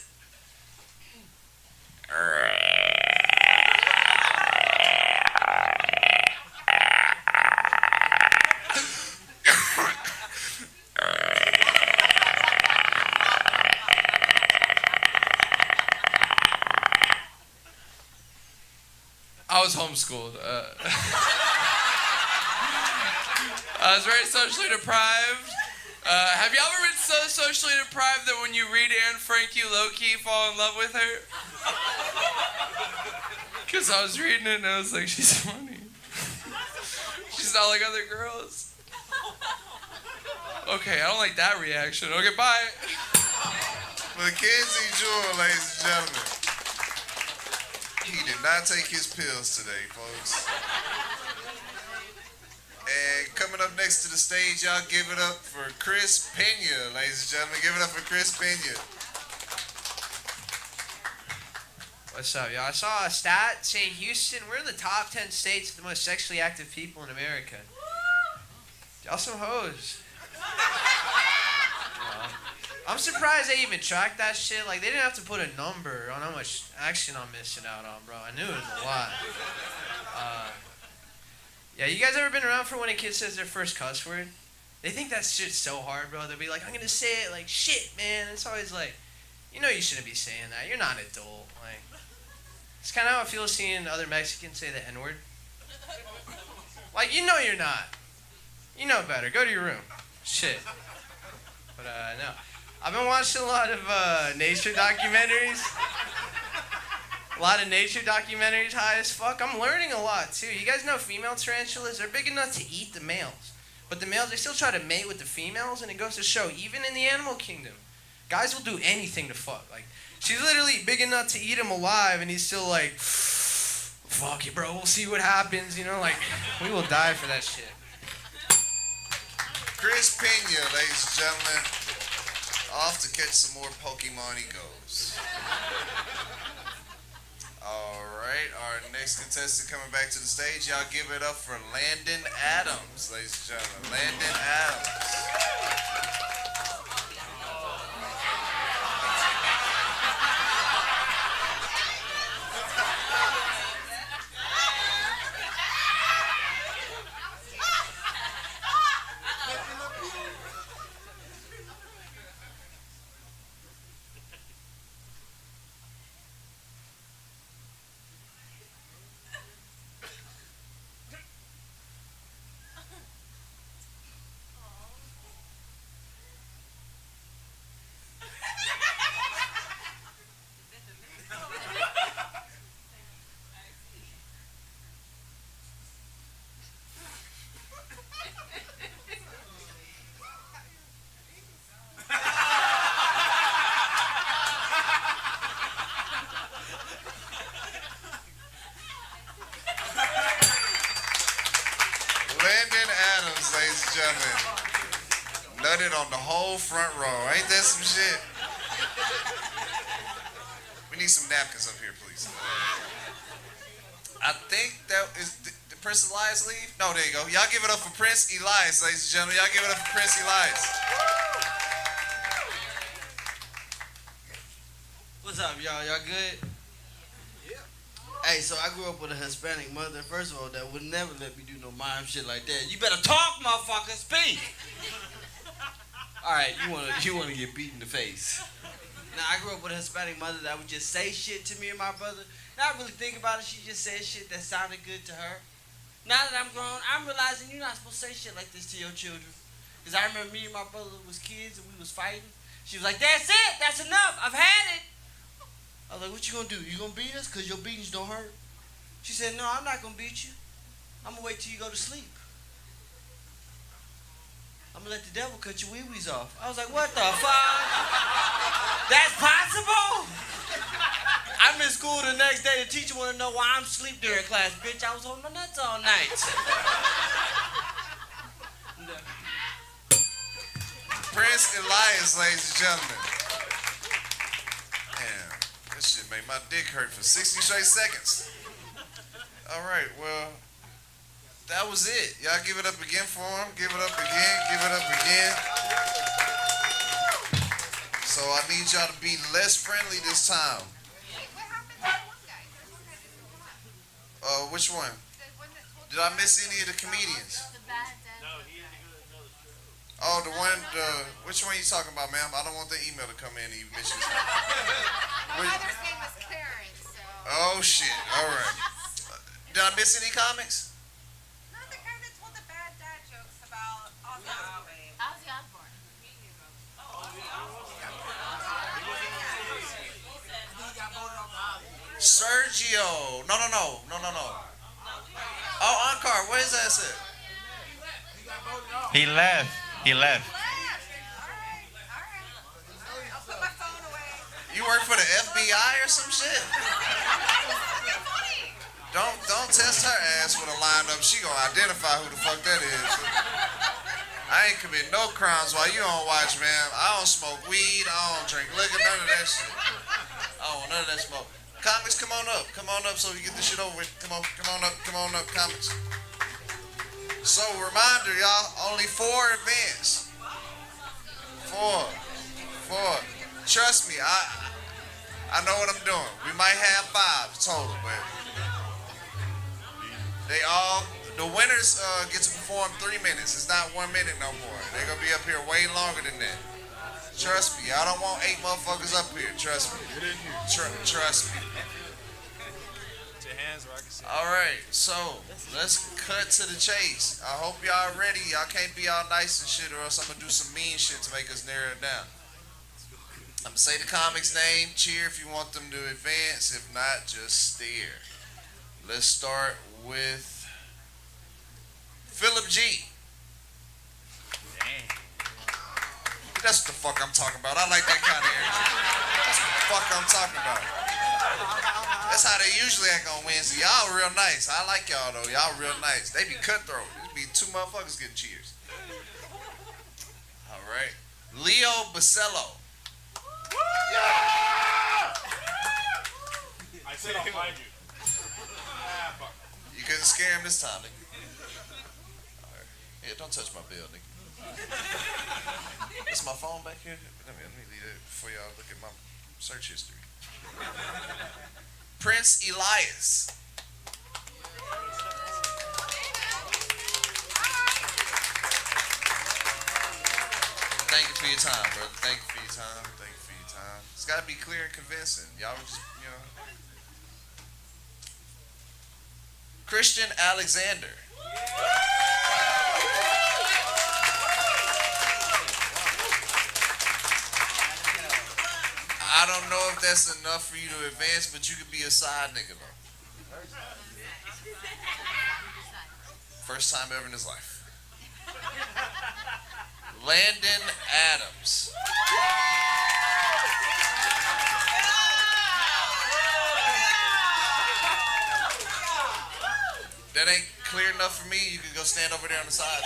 I was homeschooled. I was very socially deprived. Have y'all ever been so socially deprived that when you read Anne Frank, you low-key fall in love with her? Because I was reading it and I was like, she's funny. She's not like other girls. Okay, I don't like that reaction. Okay, bye. Mackenzie Jewell, ladies and gentlemen. He did not take his pills today, folks. And coming up next to the stage, y'all give it up for Chris Pena, ladies and gentlemen. Give it up for Chris Pena. What's up, y'all? I saw a stat saying Houston, we're in the top 10 states with the most sexually active people in America. Y'all some hoes. I'm surprised they even tracked that shit. Like, they didn't have to put a number on how much action I'm missing out on, bro. I knew it was a lot. Yeah, you guys ever been around for when a kid says their first cuss word? They think that shit's so hard, bro. They'll be like, I'm gonna say it like shit, man. It's always like, you know you shouldn't be saying that. You're not an adult. Like, it's kind of how I feel seeing other Mexicans say the N-word. Like, you know you're not. You know better. Go to your room. Shit. But, no. I've been watching a lot of nature documentaries. A lot of nature documentaries, high as fuck. I'm learning a lot, too. You guys know female tarantulas? They're big enough to eat the males. But the males, they still try to mate with the females, and it goes to show, even in the animal kingdom, guys will do anything to fuck. Like, she's literally big enough to eat him alive, and he's still like, fuck it, bro, we'll see what happens, you know? Like, we will die for that shit. Chris Pena, ladies and gentlemen. Off to catch some more Pokemon he goes. Alright, our next contestant coming back to the stage. Y'all give it up for Landon Adams, ladies and gentlemen. Landon Adams. ladies and gentlemen. Nutted on the whole front row. Ain't that some shit? We need some napkins up here, please. I think that is the Prince Elias leave? No, there you go. Y'all give it up for Prince Elias, ladies and gentlemen. Y'all give it up for Prince Elias. What's up, y'all? Y'all good? Yeah. Hey, so I grew up with a Hispanic mother, first of all, that would never let me do no mime shit like that. You better talk, motherfucker. Speak. All right, you wanna get beat in the face. Now, I grew up with a Hispanic mother that would just say shit to me and my brother. Not really think about it. She just said shit that sounded good to her. Now that I'm grown, I'm realizing you're not supposed to say shit like this to your children. Because I remember me and my brother was kids and we was fighting. She was like, that's it. That's enough. I've had it. I was like, what you gonna do? You gonna beat us? Because your beatings don't hurt. She said, no, I'm not gonna beat you. I'm gonna wait till you go to sleep. I'm gonna let the devil cut your wee-wees off. I was like, what the fuck? That's possible? I'm in school the next day. The teacher wanna know why I'm asleep during class. Bitch, I was holding my nuts all night. Prince Elias, ladies and gentlemen. Damn, this shit made my dick hurt for 60 straight seconds. All right, well, that was it. Y'all give it up again for him. Give it up again. Give it up again. So I need y'all to be less friendly this time. Which one? Did I miss any of the comedians? Oh, the one, which one you talking about, ma'am? I don't want the email to come in and you miss your My mother's name was Clarence, so. Oh, shit. All right. Did I miss any comics? Not the guy that told the bad dad jokes about Ozzy Osbourne. Ozzy Osbourne. Sergio. No. Oh, Encore. Where is that at? He left. You work for the FBI or some shit? Don't test her ass with a lineup. She gonna identify who the fuck that is. I ain't commit no crimes while you on watch, man. I don't smoke weed. I don't drink liquor. None of that shit. I don't want none of that smoke. Comics, come on up so we get this shit over with. Come on up, comics. So, reminder, y'all, only 4 events. 4. Trust me, I know what I'm doing. We might have 5 total, but the winners get to perform 3 minutes. It's not 1 minute no more. They're gonna be up here way longer than that. Trust me, I don't want 8 motherfuckers up here. Trust me. Trust me. All right, so let's cut to the chase. I hope y'all ready. Y'all can't be all nice and shit, or else I'm gonna do some mean shit to make us narrow it down. I'm gonna say the comic's name. Cheer if you want them to advance. If not, just stare. Let's start with Philip G. That's what the fuck I'm talking about. I like that kind of energy. That's what the fuck I'm talking about. That's how they usually act on Wednesday. Y'all real nice. I like y'all though. Y'all real nice. They be cutthroat. It be 2 motherfuckers getting cheers. All right. Leo Basello. Yeah! I said I'll find you. You couldn't scare him this time, nigga. All right. Yeah, don't touch my bill, nigga. Is my phone back here? Let me leave it before y'all look at my search history. Prince Elias. Thank you for your time, brother. Thank you for your time. It's got to be clear and convincing. Y'all just, Christian Alexander. I don't know if that's enough for you to advance, but you could be a side nigga, bro. First time ever in his life. Landon Adams. That ain't clear enough for me. You can go stand over there on the side.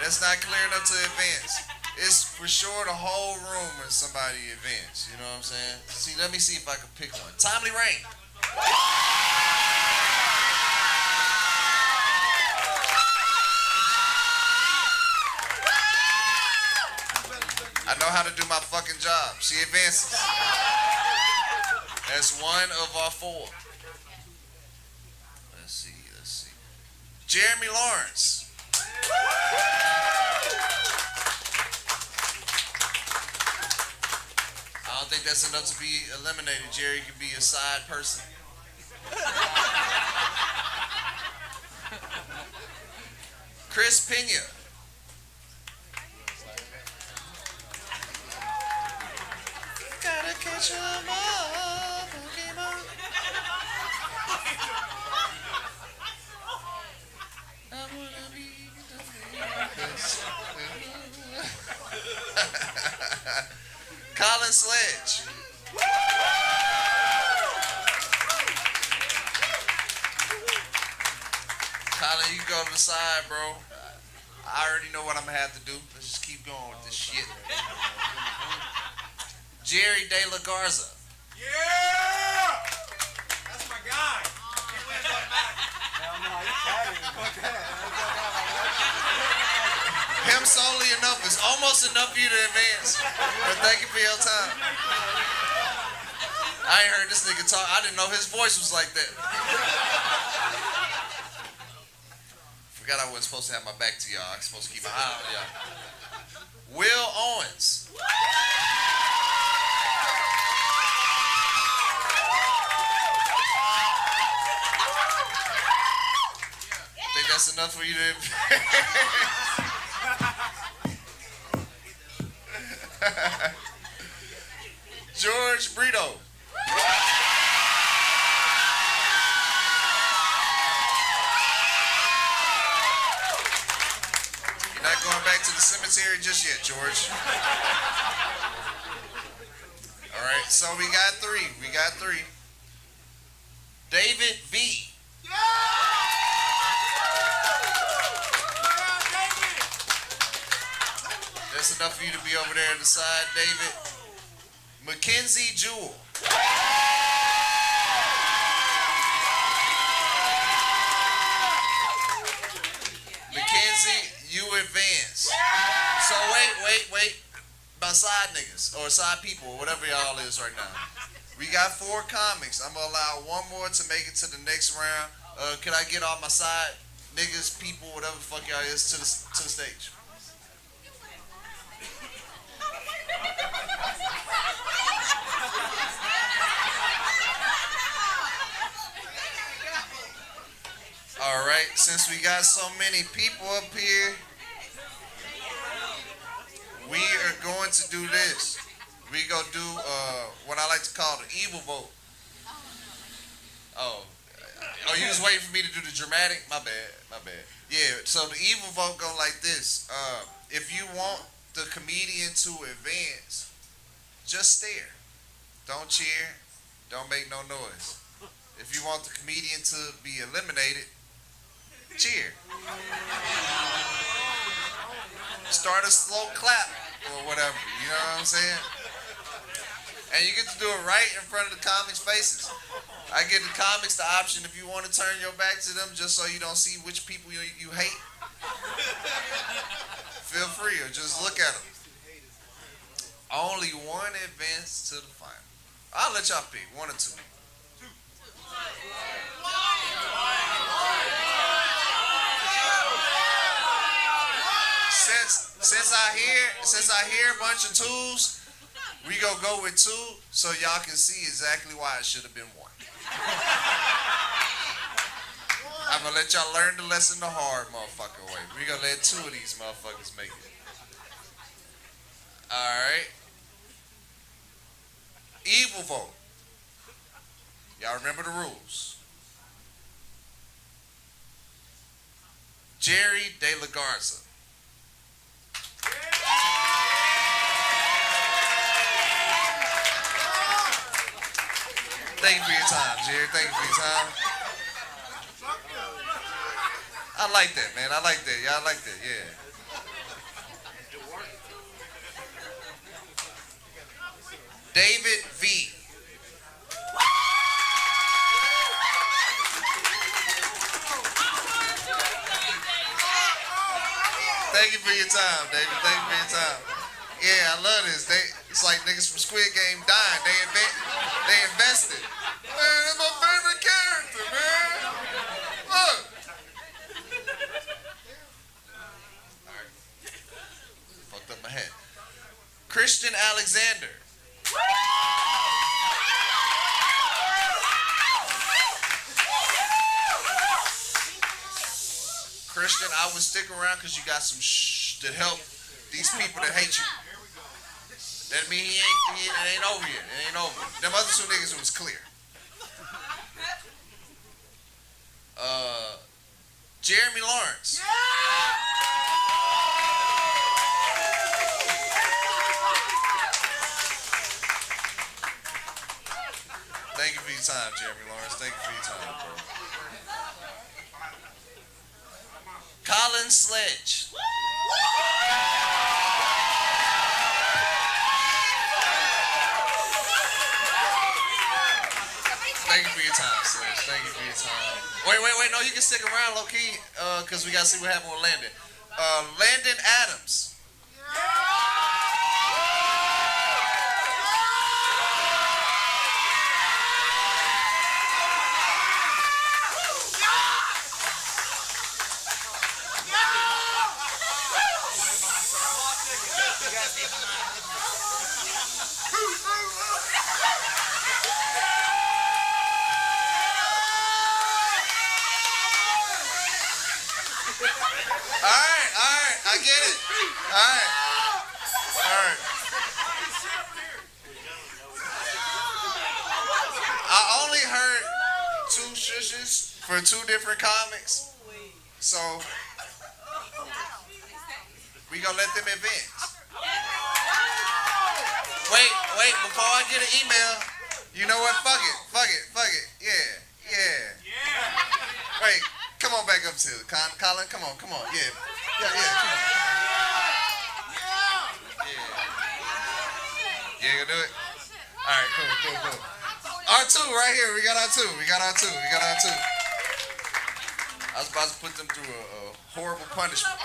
That's not clear enough to advance. It's for sure the whole room when somebody advance. You know what I'm saying? See, let me see if I can pick one. Timely Rain. I know how to do my fucking job. She advances. That's one of our four. Let's see. Jeremy Lawrence. I don't think that's enough to be eliminated. Jerry could be a side person. Chris Pena. Gotta catch 'em all, Pokemon. I wanna be Colin Sledge. Colin, you go to the side, bro. I already know what I'm gonna have to do. Let's just keep going with this shit. Jerry De La Garza. Yeah! That's my guy. He wins automatically. Him solely enough is almost enough for you to advance. But thank you for your time. I ain't heard this nigga talk. I didn't know his voice was like that. Forgot I wasn't supposed to have my back to y'all. I'm supposed to keep my eye on y'all. Will Owens. Think that's enough for you to George Brito. You're not going back to the cemetery just yet, George. All right, so we got three. David V. That's enough for you to be over there on the side, David. Mackenzie Jewell. Mackenzie, you advance. So wait. My side niggas, or side people, or whatever y'all is right now. We got 4 comics. I'm gonna allow one more to make it to the next round. Can I get all my side niggas, people, whatever the fuck y'all is, to the stage? All right, since we got so many people up here, we are going to do this. We go do what I like to call the evil vote. Oh, you was waiting for me to do the dramatic? My bad. Yeah, so the evil vote go like this. If you want the comedian to advance, just stare. Don't cheer. Don't make no noise. If you want the comedian to be eliminated, cheer. Start a slow clap or whatever. You know what I'm saying? And you get to do it right in front of the comics' faces. I give the comics the option if you want to turn your back to them just so you don't see which people you hate. Feel free or just look at them. Only one advance to the final. I'll let y'all pick 1 or 2. Since I hear a bunch of 2s, we gonna go with 2 so y'all can see exactly why it should have been 1. I'm gonna let y'all learn the lesson the hard motherfucker way. We gonna let 2 of these motherfuckers make it. All right. Evil vote. Y'all remember the rules. Jerry De La Garza. Thank you for your time, Jerry. Thank you for your time. I like that, man. I like that. Y'all like that, yeah. David V. Thank you for your time, David. Thank you for your time. Yeah, I love this. It's like niggas from Squid Game dying. They invested. Man, that's my favorite character, man. Look. All right. Fucked up my head. Christian Alexander. Christian, I would stick around because you got some to help these people that hate you. That mean it ain't over yet. It ain't over. Them other two niggas, it was clear. Jeremy Lawrence. Thank you for your time, Jeremy Lawrence. Thank you for your time, bro. Colin Sledge. Thank you for your time, Sledge. Thank you for your time. Wait. No, you can stick around low key, because we got to see what happened with Landon. Landon Adams. All right, I get it. All right. I only heard 2 shushes for 2 different comics, so we gonna let them advance. Wait, before I get an email, you know what? Fuck it. Yeah. Wait. Come on back up to it. Colin, come on. Yeah, come on. Yeah, you gonna do it? All right, cool. R2 right here. We got R2. I was about to put them through a horrible punishment.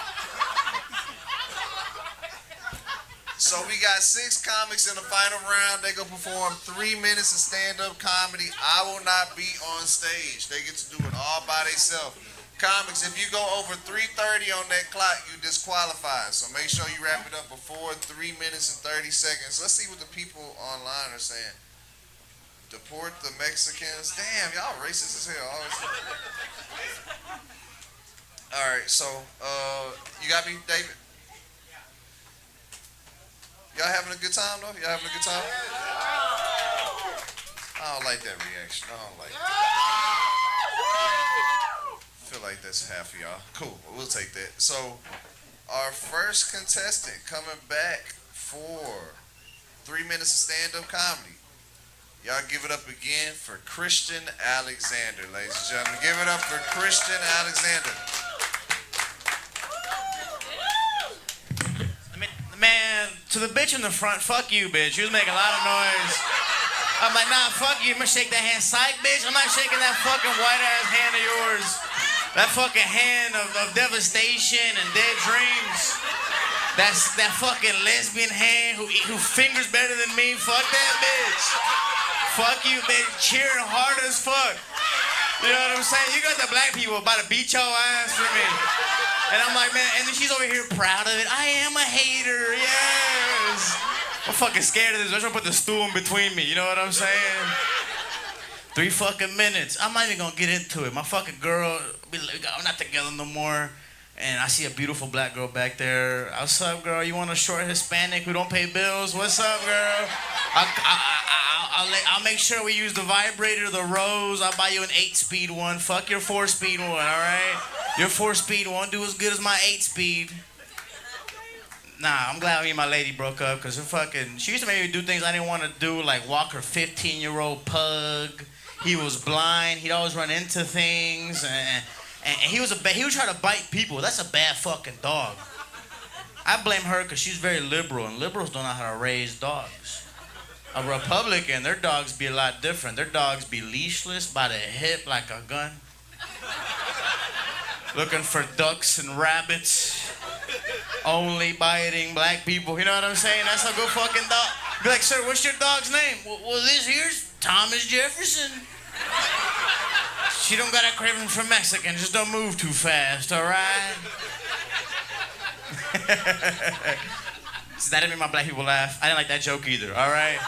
So we got 6 comics in the final round. They gonna perform 3 minutes of stand-up comedy. I will not be on stage. They get to do it all by themselves. Comics, if you go over 3:30 on that clock, you disqualified. So make sure you wrap it up before 3 minutes and 30 seconds. Let's see what the people online are saying. Deport the Mexicans. Damn, y'all racist as hell. All right, so you got me, David? Y'all having a good time though? Y'all having a good time? I don't like that reaction. I don't like that. I feel like that's half of y'all. Cool, we'll take that. So, our first contestant coming back for 3 minutes of stand-up comedy. Y'all give it up again for Christian Alexander, ladies and gentlemen. Give it up for Christian Alexander. Man, to the bitch in the front, fuck you, bitch. You was making a lot of noise. I'm like, nah, fuck you. I'm gonna shake that hand. Psych, bitch. I'm not shaking that fucking white-ass hand of yours. That fucking hand of devastation and dead dreams. That's that fucking lesbian hand who fingers better than me. Fuck that bitch. Fuck you, bitch. Cheering hard as fuck. You know what I'm saying? You got the black people about to beat your ass for me. And I'm like, man, and then she's over here proud of it. I am a hater, yes. I'm fucking scared of this. I'm trying to put the stool in between me. You know what I'm saying? 3 fucking minutes. I'm not even gonna get into it. My fucking girl, I'm not together no more. And I see a beautiful black girl back there. What's up, girl? You want a short Hispanic who don't pay bills? What's up, girl? I'll make sure we use the vibrator, the rose. I'll buy you an 8-speed one. Fuck your 4-speed one, all right? Your 4-speed won't do as good as my 8-speed. Nah, I'm glad me and my lady broke up because she used to make me do things I didn't want to do, like walk her 15-year-old pug. He was blind. He'd always run into things, and he would try to bite people. That's a bad fucking dog. I blame her because she's very liberal, and liberals don't know how to raise dogs. A Republican, their dogs be a lot different. Their dogs be leashless by the hip like a gun. Looking for ducks and rabbits. Only biting black people. You know what I'm saying? That's a good fucking dog. Be like, sir, what's your dog's name? Well, this here's Thomas Jefferson. She don't got a craving for Mexican. Just don't move too fast, all right? So that didn't make my black people laugh. I didn't like that joke either, all right?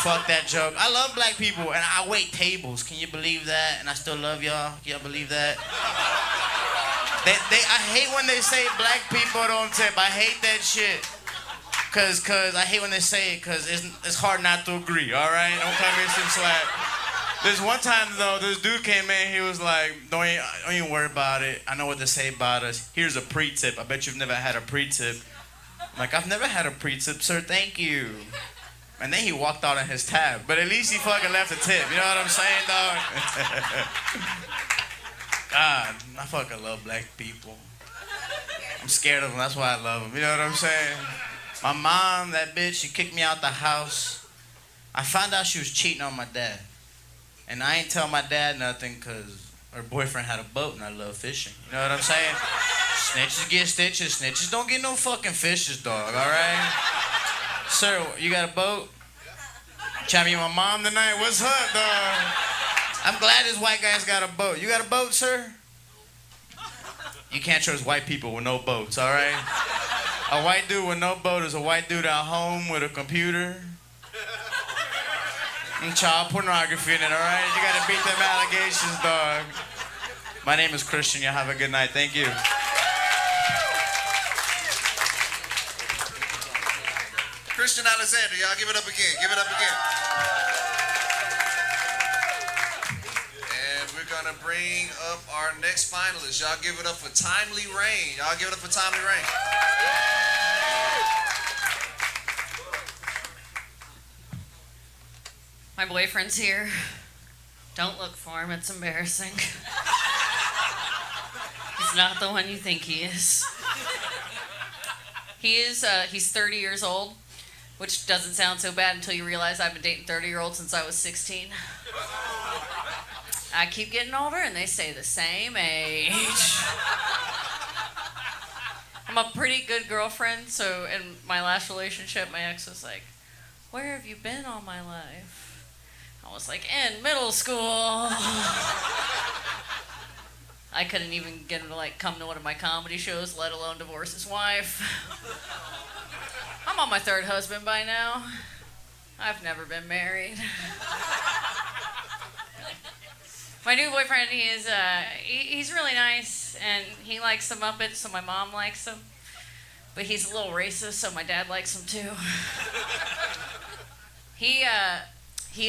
Fuck that joke. I love black people, and I wait tables. Can you believe that? And I still love y'all. Can y'all believe that? I hate when they say black people don't tip. I hate that shit. Cause I hate when they say it, cause it's hard not to agree, all right? Don't come here some slack. This one time though, this dude came in, he was like, don't even worry about it. I know what to say about us. Here's a pre-tip. I bet you've never had a pre-tip. I'm like, I've never had a pre-tip, sir, thank you. And then he walked out on his tab. But at least he fucking left a tip. You know what I'm saying, dog? God, I fucking love black people. I'm scared of them, that's why I love them. You know what I'm saying? My mom, that bitch, she kicked me out the house. I found out she was cheating on my dad. And I ain't tell my dad nothing because her boyfriend had a boat and I love fishing. You know what I'm saying? Snitches get stitches. Snitches don't get no fucking fishes, dog, all right? Sir, you got a boat? Trying to meet my mom tonight? What's up, dog? I'm glad this white guy's got a boat. You got a boat, sir? You can't trust white people with no boats, all right? A white dude with no boat is a white dude at home with a computer and child pornography in it, all right? You gotta beat them allegations, dog. My name is Christian. Y'all have a good night. Thank you. Christian Alexander, y'all give it up again. Give it up again. And we're gonna bring up our next finalist. Y'all give it up for Timely Rain. Y'all give it up for Timely Rain. My boyfriend's here. Don't look for him, it's embarrassing. He's not the one you think he is. He's 30 years old, which doesn't sound so bad until you realize I've been dating 30-year-olds since I was 16. I keep getting older and they stay the same age. I'm a pretty good girlfriend, so in my last relationship, my ex was like, "Where have you been all my life?" I was like, "In middle school." I couldn't even get him to come to one of my comedy shows, let alone divorce his wife. I'm on my third husband by now. I've never been married. My new boyfriend, he's really nice, and he likes the Muppets, so my mom likes him. But he's a little racist, so my dad likes him too. He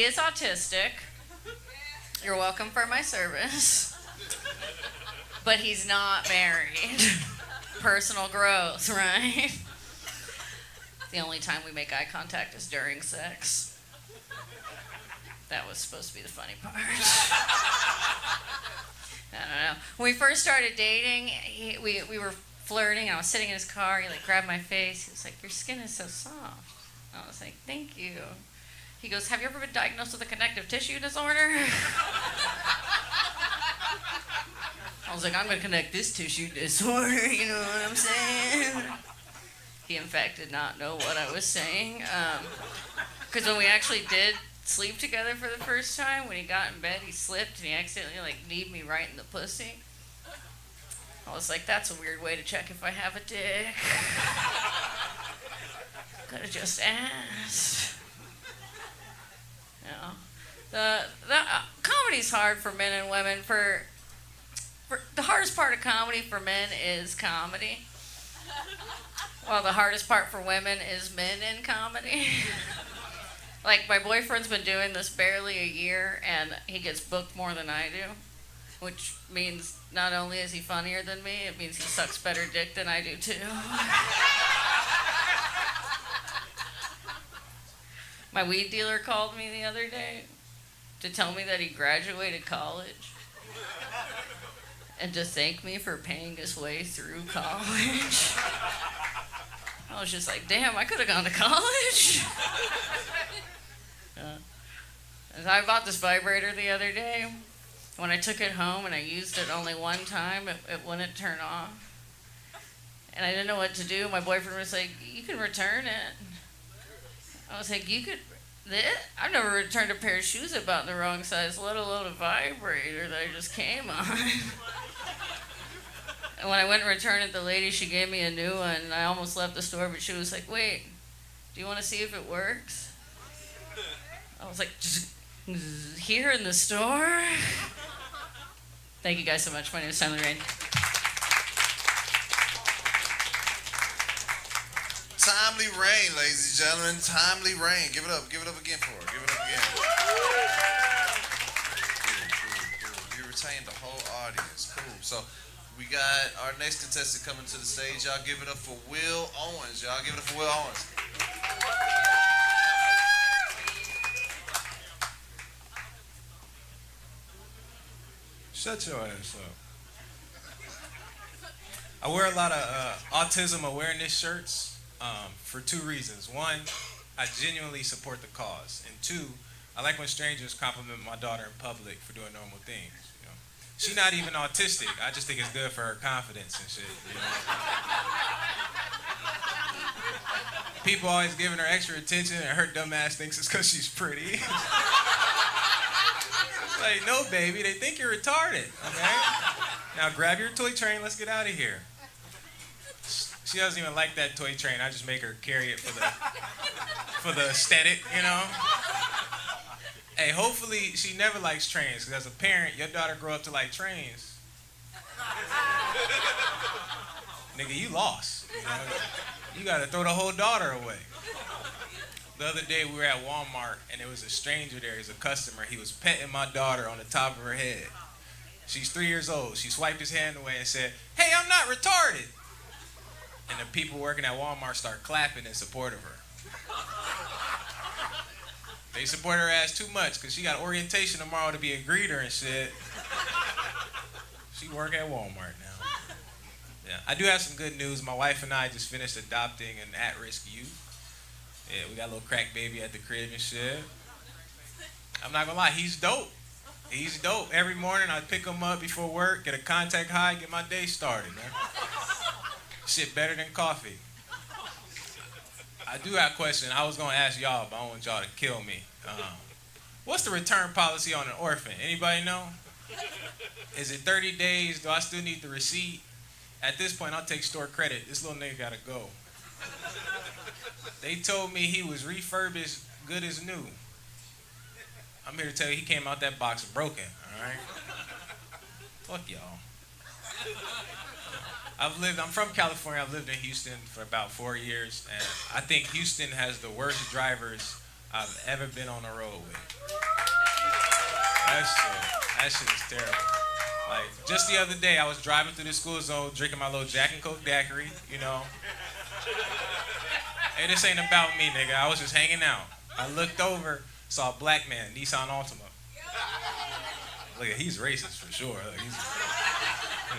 is autistic. You're welcome for my service. But he's not married. Personal growth, right? The only time we make eye contact is during sex. That was supposed to be the funny part. I don't know. When we first started dating, we were flirting. I was sitting in his car. He grabbed my face. He was like, "Your skin is so soft." I was like, "Thank you." He goes, "Have you ever been diagnosed with a connective tissue disorder?" I was like, "I'm going to connect this tissue disorder," you know what I'm saying? He, in fact, did not know what I was saying. Because when we actually did sleep together for the first time, when he got in bed, he slipped and he accidentally, kneed me right in the pussy. I was like, "That's a weird way to check if I have a dick." Could have just asked. The comedy's hard for men and women. For the hardest part of comedy for men is comedy, while the hardest part for women is men in comedy. My boyfriend's been doing this barely a year, and he gets booked more than I do, which means not only is he funnier than me, it means he sucks better dick than I do too. My weed dealer called me the other day to tell me that he graduated college and to thank me for paying his way through college. I was just like, damn, I could have gone to college. I bought this vibrator the other day. When I took it home and I used it only one time, it wouldn't turn off. And I didn't know what to do. My boyfriend was like, you can return it. I was like, you could... I've never returned a pair of shoes that bought the wrong size, let alone a vibrator that I just came on. And when I went and returned it, the lady, she gave me a new one. And I almost left the store, but she was like, wait, do you want to see if it works? I was like, here in the store? Thank you guys so much. My name is Timely Rain. Timely Rain, ladies and gentlemen. Timely Rain. Give it up. Give it up again for her. Give it up again. Cool. You retained the whole audience. Cool. So we got our next contestant coming to the stage. Y'all give it up for Will Owens. Y'all give it up for Will Owens. Shut your ass up. I wear a lot of autism awareness shirts for two reasons. One, I genuinely support the cause. And two, I like when strangers compliment my daughter in public for doing normal things. You know? She's not even autistic. I just think it's good for her confidence and shit. You know? People always giving her extra attention and her dumb ass thinks it's because she's pretty. Like, no, baby, they think you're retarded, okay? Now grab your toy train, let's get out of here. She doesn't even like that toy train. I just make her carry it for the aesthetic, you know? Hey, hopefully she never likes trains, because as a parent, your daughter grow up to like trains. Nigga, you lost. You know? You gotta throw the whole daughter away. The other day we were at Walmart and there was a stranger there, he's a customer. He was petting my daughter on the top of her head. She's 3 years old. She swiped his hand away and said, "Hey, I'm not retarded." And the people working at Walmart start clapping in support of her. They support her ass too much because she got orientation tomorrow to be a greeter and shit. She work at Walmart now. Yeah, I do have some good news. My wife and I just finished adopting an at-risk youth. Yeah, we got a little crack baby at the crib and shit. I'm not gonna lie, he's dope. He's dope. Every morning I pick him up before work, get a contact high, get my day started, man. Shit better than coffee. I do have a question. I was gonna ask y'all, but I don't want y'all to kill me. What's the return policy on an orphan? Anybody know? Is it 30 days? Do I still need the receipt? At this point, I'll take store credit. This little nigga gotta go. They told me he was refurbished, good as new. I'm here to tell you, he came out that box broken, all right? Fuck y'all. I'm from California. I've lived in Houston for about 4 years, and I think Houston has the worst drivers I've ever been on the road with. That shit is terrible. Like, just the other day, I was driving through the school zone, drinking my little Jack and Coke daiquiri, you know. Hey, this ain't about me, nigga. I was just hanging out. I looked over, saw a black man, Nissan Altima. Look, he's racist for sure. Like, he's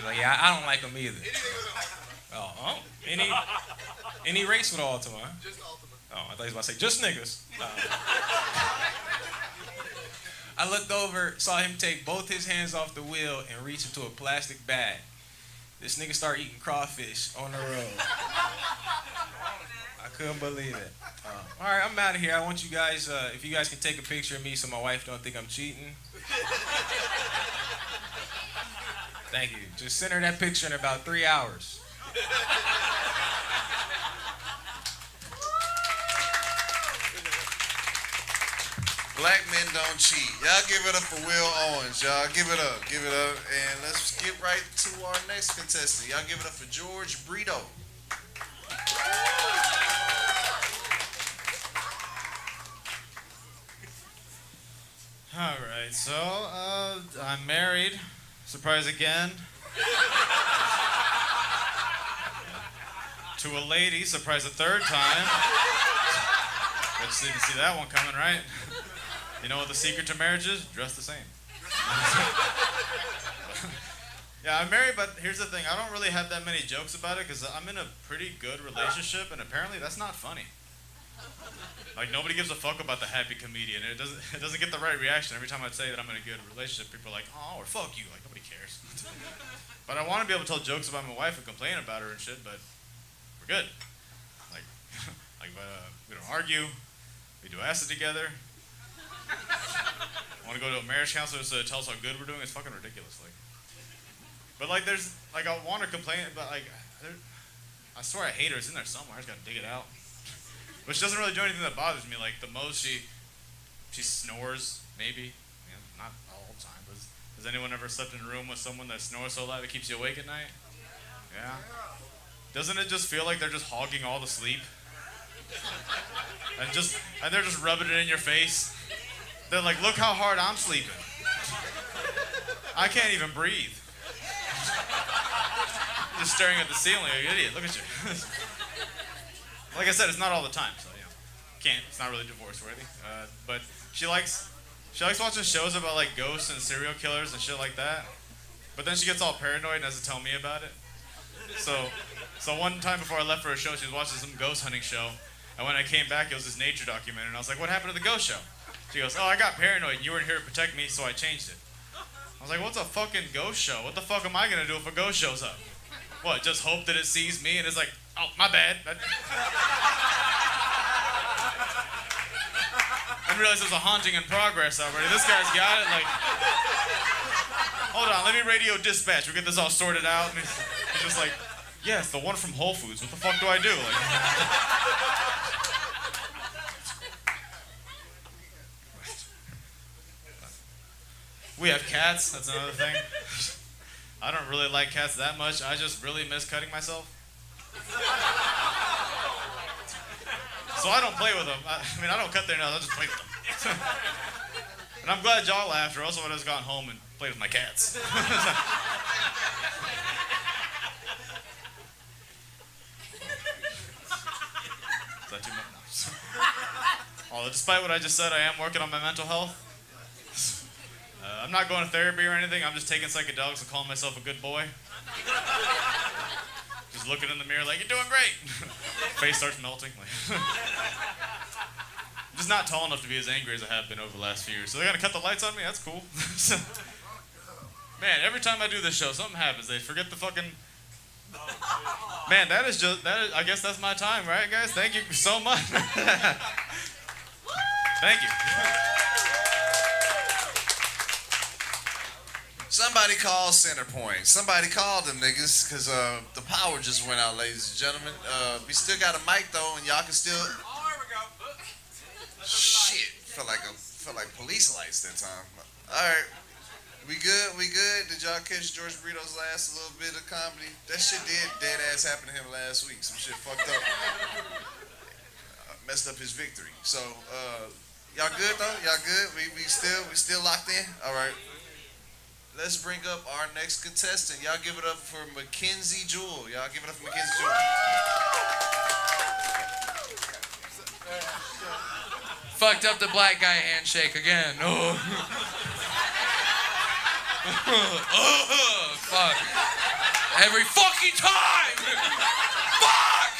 like, yeah, I don't like him either. Oh, any race with Altima? Huh? Just Altima. Oh, I thought he was about to say just niggas. I looked over, saw him take both his hands off the wheel and reach into a plastic bag. This nigga started eating crawfish on the road. I couldn't believe it. All right, I'm out of here. I want you guys, if you guys can take a picture of me so my wife don't think I'm cheating. Thank you. Just send her that picture in about 3 hours. Black men don't cheat. Y'all give it up for Will Owens. Y'all give it up. Give it up. And let's get right to our next contestant. Y'all give it up for George Brito. All right, so I'm married. Surprise again. To a lady. Surprise a third time. Let's didn't see that one coming, right? You know what the secret to marriage is? Dress the same. Yeah, I'm married, but here's the thing. I don't really have that many jokes about it because I'm in a pretty good relationship, and apparently that's not funny. Like nobody gives a fuck about the happy comedian. It doesn't get the right reaction every time I say that I'm in a good relationship. People are like, oh, or fuck you. Like nobody cares. But I want to be able to tell jokes about my wife and complain about her and shit. But we're good. Like we don't argue. We do acid together. I want to go to a marriage counselor so to tell us how good we're doing. It's fucking ridiculous. But like there's like I want to complain, but like I swear I hate her. It's in there somewhere. I just gotta dig it out. Which doesn't really do anything that bothers me. Like the most she snores maybe. Yeah, not all the time. But has anyone ever slept in a room with someone that snores so loud it keeps you awake at night? Yeah. Doesn't it just feel like they're just hogging all the sleep? And they're just rubbing it in your face. They're like, look how hard I'm sleeping. I can't even breathe. Just staring at the ceiling like an idiot. Look at you. Like I said, it's not all the time, so it's not really divorce worthy. But she likes watching shows about like ghosts and serial killers and shit like that. But then she gets all paranoid and has to tell me about it. So one time before I left for a show, she was watching some ghost hunting show. And when I came back, it was this nature documentary. And I was like, what happened to the ghost show? She goes, oh, I got paranoid. You weren't here to protect me, so I changed it. I was like, what's a fucking ghost show? What the fuck am I going to do if a ghost shows up? What, just hope that it sees me and it's like, oh, my bad. I realized it was a haunting in progress already. This guy's got it. Like, hold on, let me radio dispatch. We'll get this all sorted out. And he's just like, yes, the one from Whole Foods. What the fuck do I do? Like, we have cats. That's another thing. I don't really like cats that much. I just really miss cutting myself. So I don't play with them. I don't cut their nails. I just play with them. And I'm glad y'all laughed, or else I would have just gone home and played with my cats. Is that too much? Although, despite what I just said, I am working on my mental health. I'm not going to therapy or anything. I'm just taking psychedelics and calling myself a good boy. Just looking in the mirror like, you're doing great. Face starts melting. I'm just not tall enough to be as angry as I have been over the last few years. So they're going to cut the lights on me? That's cool. Man, every time I do this show, something happens. They forget the fucking... Man, I guess that's my time, right, guys? Thank you so much. Thank you. Somebody call Centerpoint. Somebody call them niggas, because the power just went out, ladies and gentlemen. We still got a mic, though, and y'all can still... Oh, there we go. Shit. Felt like police lights that time. All right. We good? Did y'all catch George Burrito's last little bit of comedy? That shit did dead ass happen to him last week. Some shit fucked up. Messed up his victory. So, y'all good, though? Y'all good? We still locked in? All right. Let's bring up our next contestant. Y'all give it up for Mackenzie Jewell. Y'all give it up for Mackenzie Jewell. Fucked up the black guy handshake again. Oh. Fuck. Every fucking time! Fuck!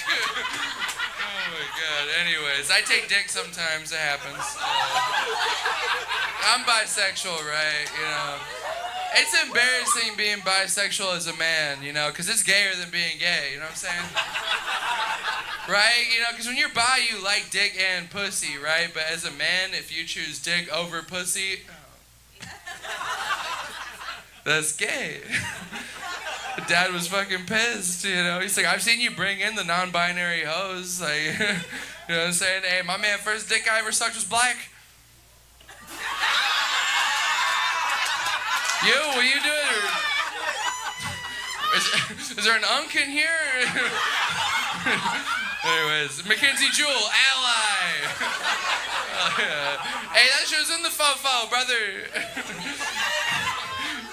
Oh my god. Anyways, I take dick sometimes. It happens. I'm bisexual, right? You know. It's embarrassing being bisexual as a man, you know, because it's gayer than being gay, you know what I'm saying? Right? You know, because when you're bi, you like dick and pussy, right? But as a man, if you choose dick over pussy, that's gay. Dad was fucking pissed, you know? He's like, I've seen you bring in the non-binary hoes, like, you know what I'm saying? Hey, my man, first dick I ever sucked was black. You, will you do it? Or is there an unk in here? Anyways, Mackenzie Jewell, ally. Hey, that show's in the fofo, brother.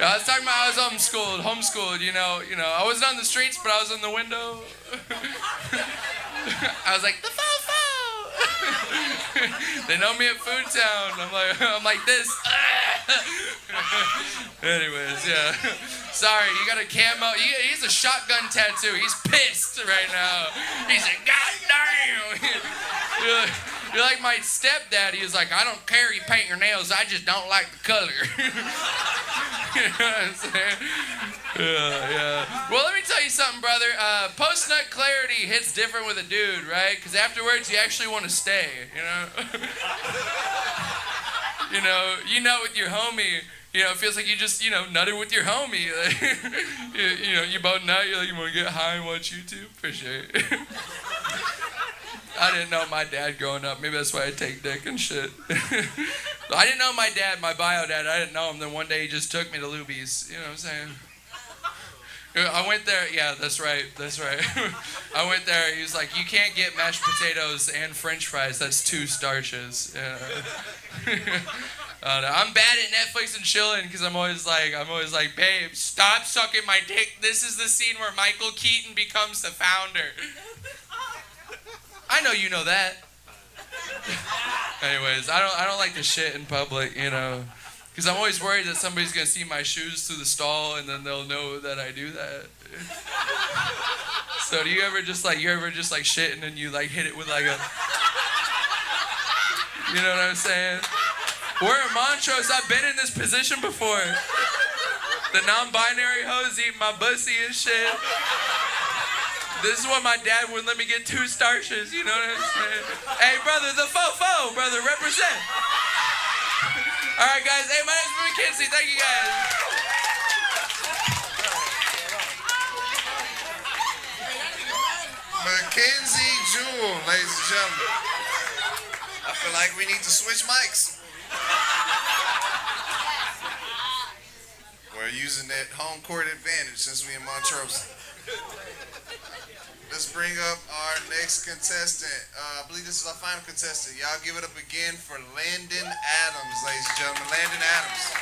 I was talking about I was homeschooled, you know. I wasn't on the streets, but I was in the window. I was like, the fofo. They know me at Food Town. I'm like this. Anyways, yeah. Sorry, you got a camo. He's a shotgun tattoo. He's pissed right now. He's like, God damn. You're like my stepdad. He was like, I don't care you paint your nails. I just don't like the color. You know what I'm saying? Yeah. Well, let me tell you something, brother. Post-nut clarity hits different with a dude, right? Because afterwards, you actually want to stay, you know? You know, with your homie, it feels like you just, nutted with your homie. Like, you both nut, you're like, you want to get high and watch YouTube? For sure. I didn't know my dad growing up. Maybe that's why I take dick and shit. I didn't know my dad, my bio dad. I didn't know him. Then one day he just took me to Luby's. You know what I'm saying? I went there. Yeah, that's right. I went there. He was like, you can't get mashed potatoes and French fries. That's 2 starches. Yeah. I'm bad at Netflix and chilling because I'm always like, babe, stop sucking my dick. This is the scene where Michael Keaton becomes the founder. I know you know that. Anyways, I don't like to shit in public, because I'm always worried that somebody's gonna see my shoes through the stall and then they'll know that I do that. So do you ever just shit and then you like hit it with like a, you know what I'm saying? We're in Montrose. I've been in this position before. The non-binary hoes eating my pussy and shit. This is why my dad wouldn't let me get 2 starches, you know what I'm saying? Hey, brother, the fofo, brother, represent. All right, guys. Hey, my name's Mackenzie. Thank you, guys. Mackenzie Jewel, ladies and gentlemen. I feel like we need to switch mics. We're using that home court advantage since we in Montrose. Let's bring up our next contestant. I believe this is our final contestant. Y'all give it up again for Landon Adams, ladies and gentlemen. Landon Adams.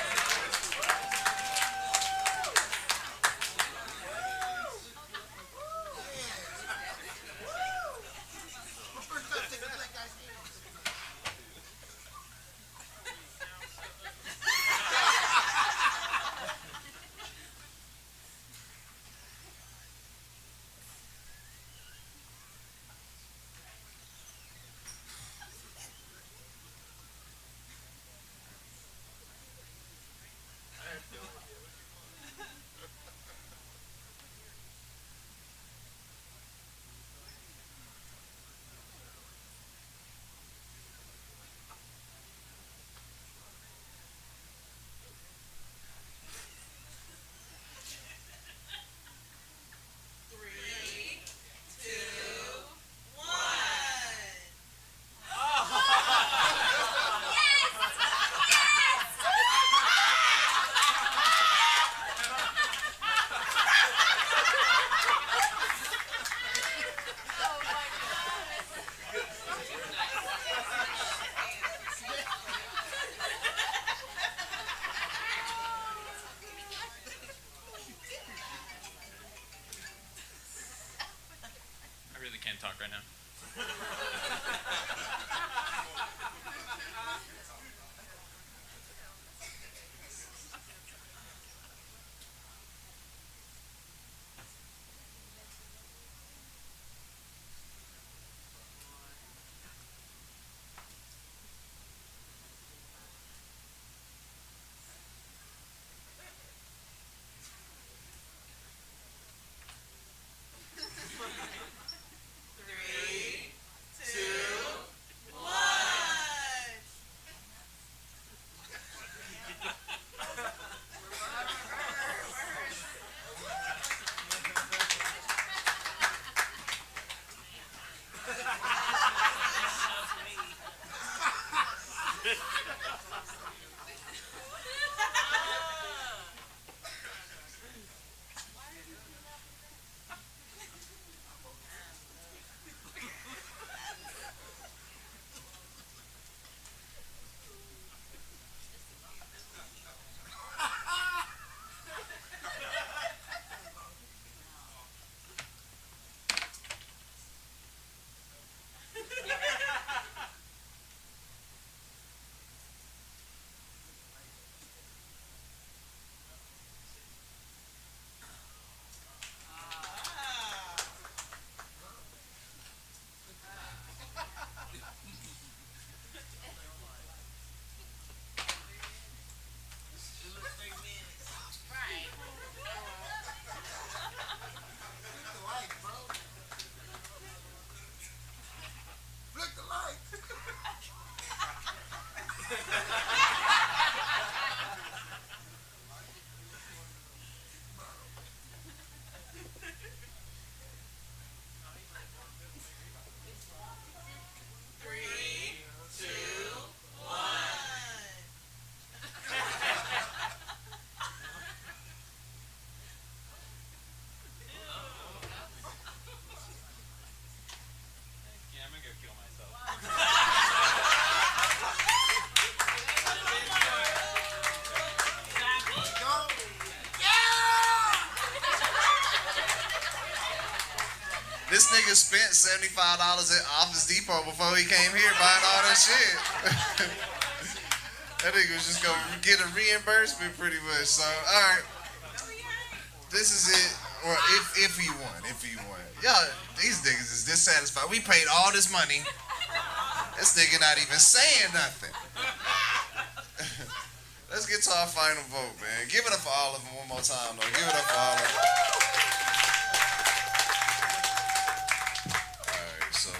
Talk right now. nigga spent $75 at Office Depot before he came here buying all that shit. That nigga was just gonna get a reimbursement pretty much. So, all right. This is it. Or if he won. Y'all, these niggas is dissatisfied. We paid all this money. This nigga not even saying nothing. Let's get to our final vote, man. Give it up for all of them one more time, though. Give it up for all of them. All right, so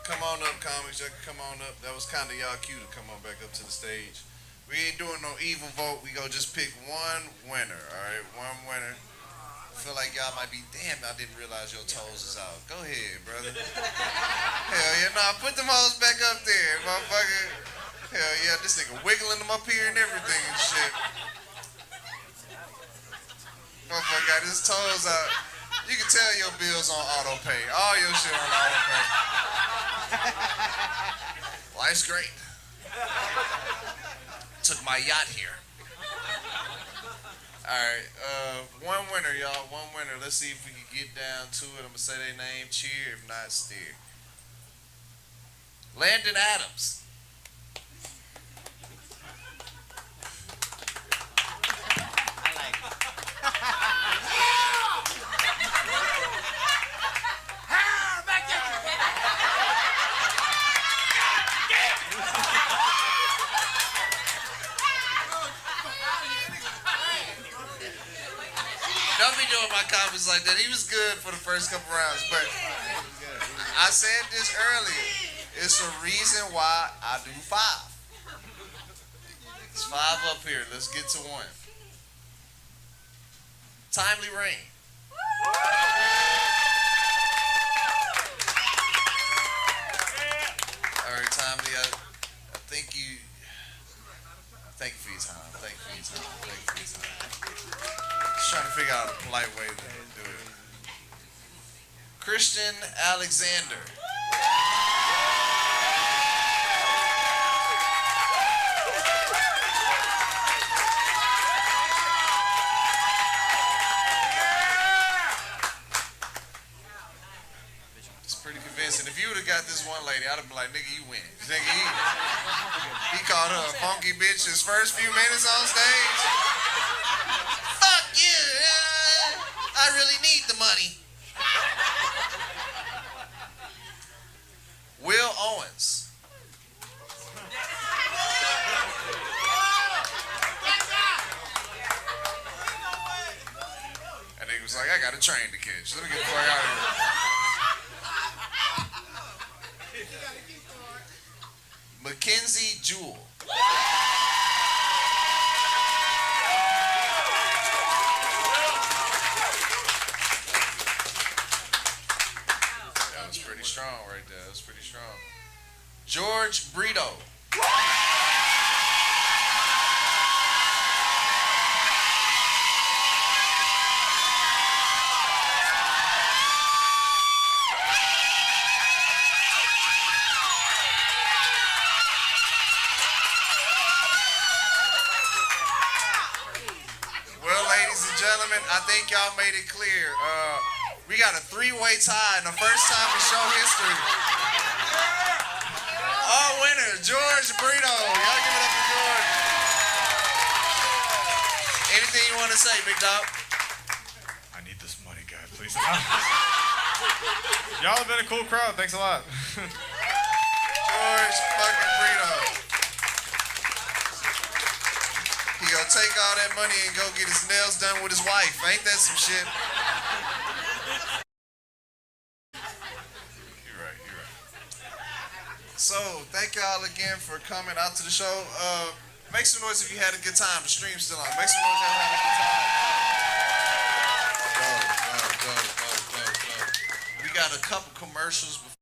come on up, comics. Y'all can come on up. That was kind of y'all cue to come on back up to the stage. We ain't doing no evil vote. We gonna just pick one winner, all right? One winner. I feel like y'all might be, damn, I didn't realize your toes is out. Go ahead, brother. Hell yeah, nah, put them hoes back up there, motherfucker. Hell yeah, this nigga wiggling them up here and everything and shit. Motherfucker got his toes out. You can tell your bills on auto pay. All your shit on auto pay. Life's great. Took my yacht here. Alright, one winner, y'all. One winner. Let's see if we can get down to it. I'm gonna say their name, cheer, if not steer. Landon Adams. Don't be doing my comments like that. He was good for the first couple rounds, but I said this earlier. It's a reason why I do 5. It's 5 up here. Let's get to 1. Timely Rain. All right, Timely. I think you. Thank you for your time. Thank you for your time. Thank you for your time. Just trying to figure out a polite way to do it. Christian Alexander. It's pretty convincing. If you would have got this one lady, I'd have been like, nigga, you win. Nigga, he called her a funky bitch his first few minutes on stage. Fuck you. I really need the money. Will Owens. And he was like, I got a train to catch. Let me get the fuck out of here. Mackenzie Jewell. That was pretty strong right there. That was pretty strong. George Brito. Gentlemen, I think y'all made it clear. We got a 3-way tie in the first time in show history. Our winner, George Brito. Y'all give it up for George. Anything you want to say, big dog? I need this money, guy, please. Y'all have been a cool crowd. Thanks a lot. George fucking Brito. He gonna take all that money and go get his nails done with his wife. Ain't that some shit? You're right. So, thank y'all again for coming out to the show. Make some noise if you had a good time. The stream's still on. Make some noise if you had a good time. Go. We got a couple commercials before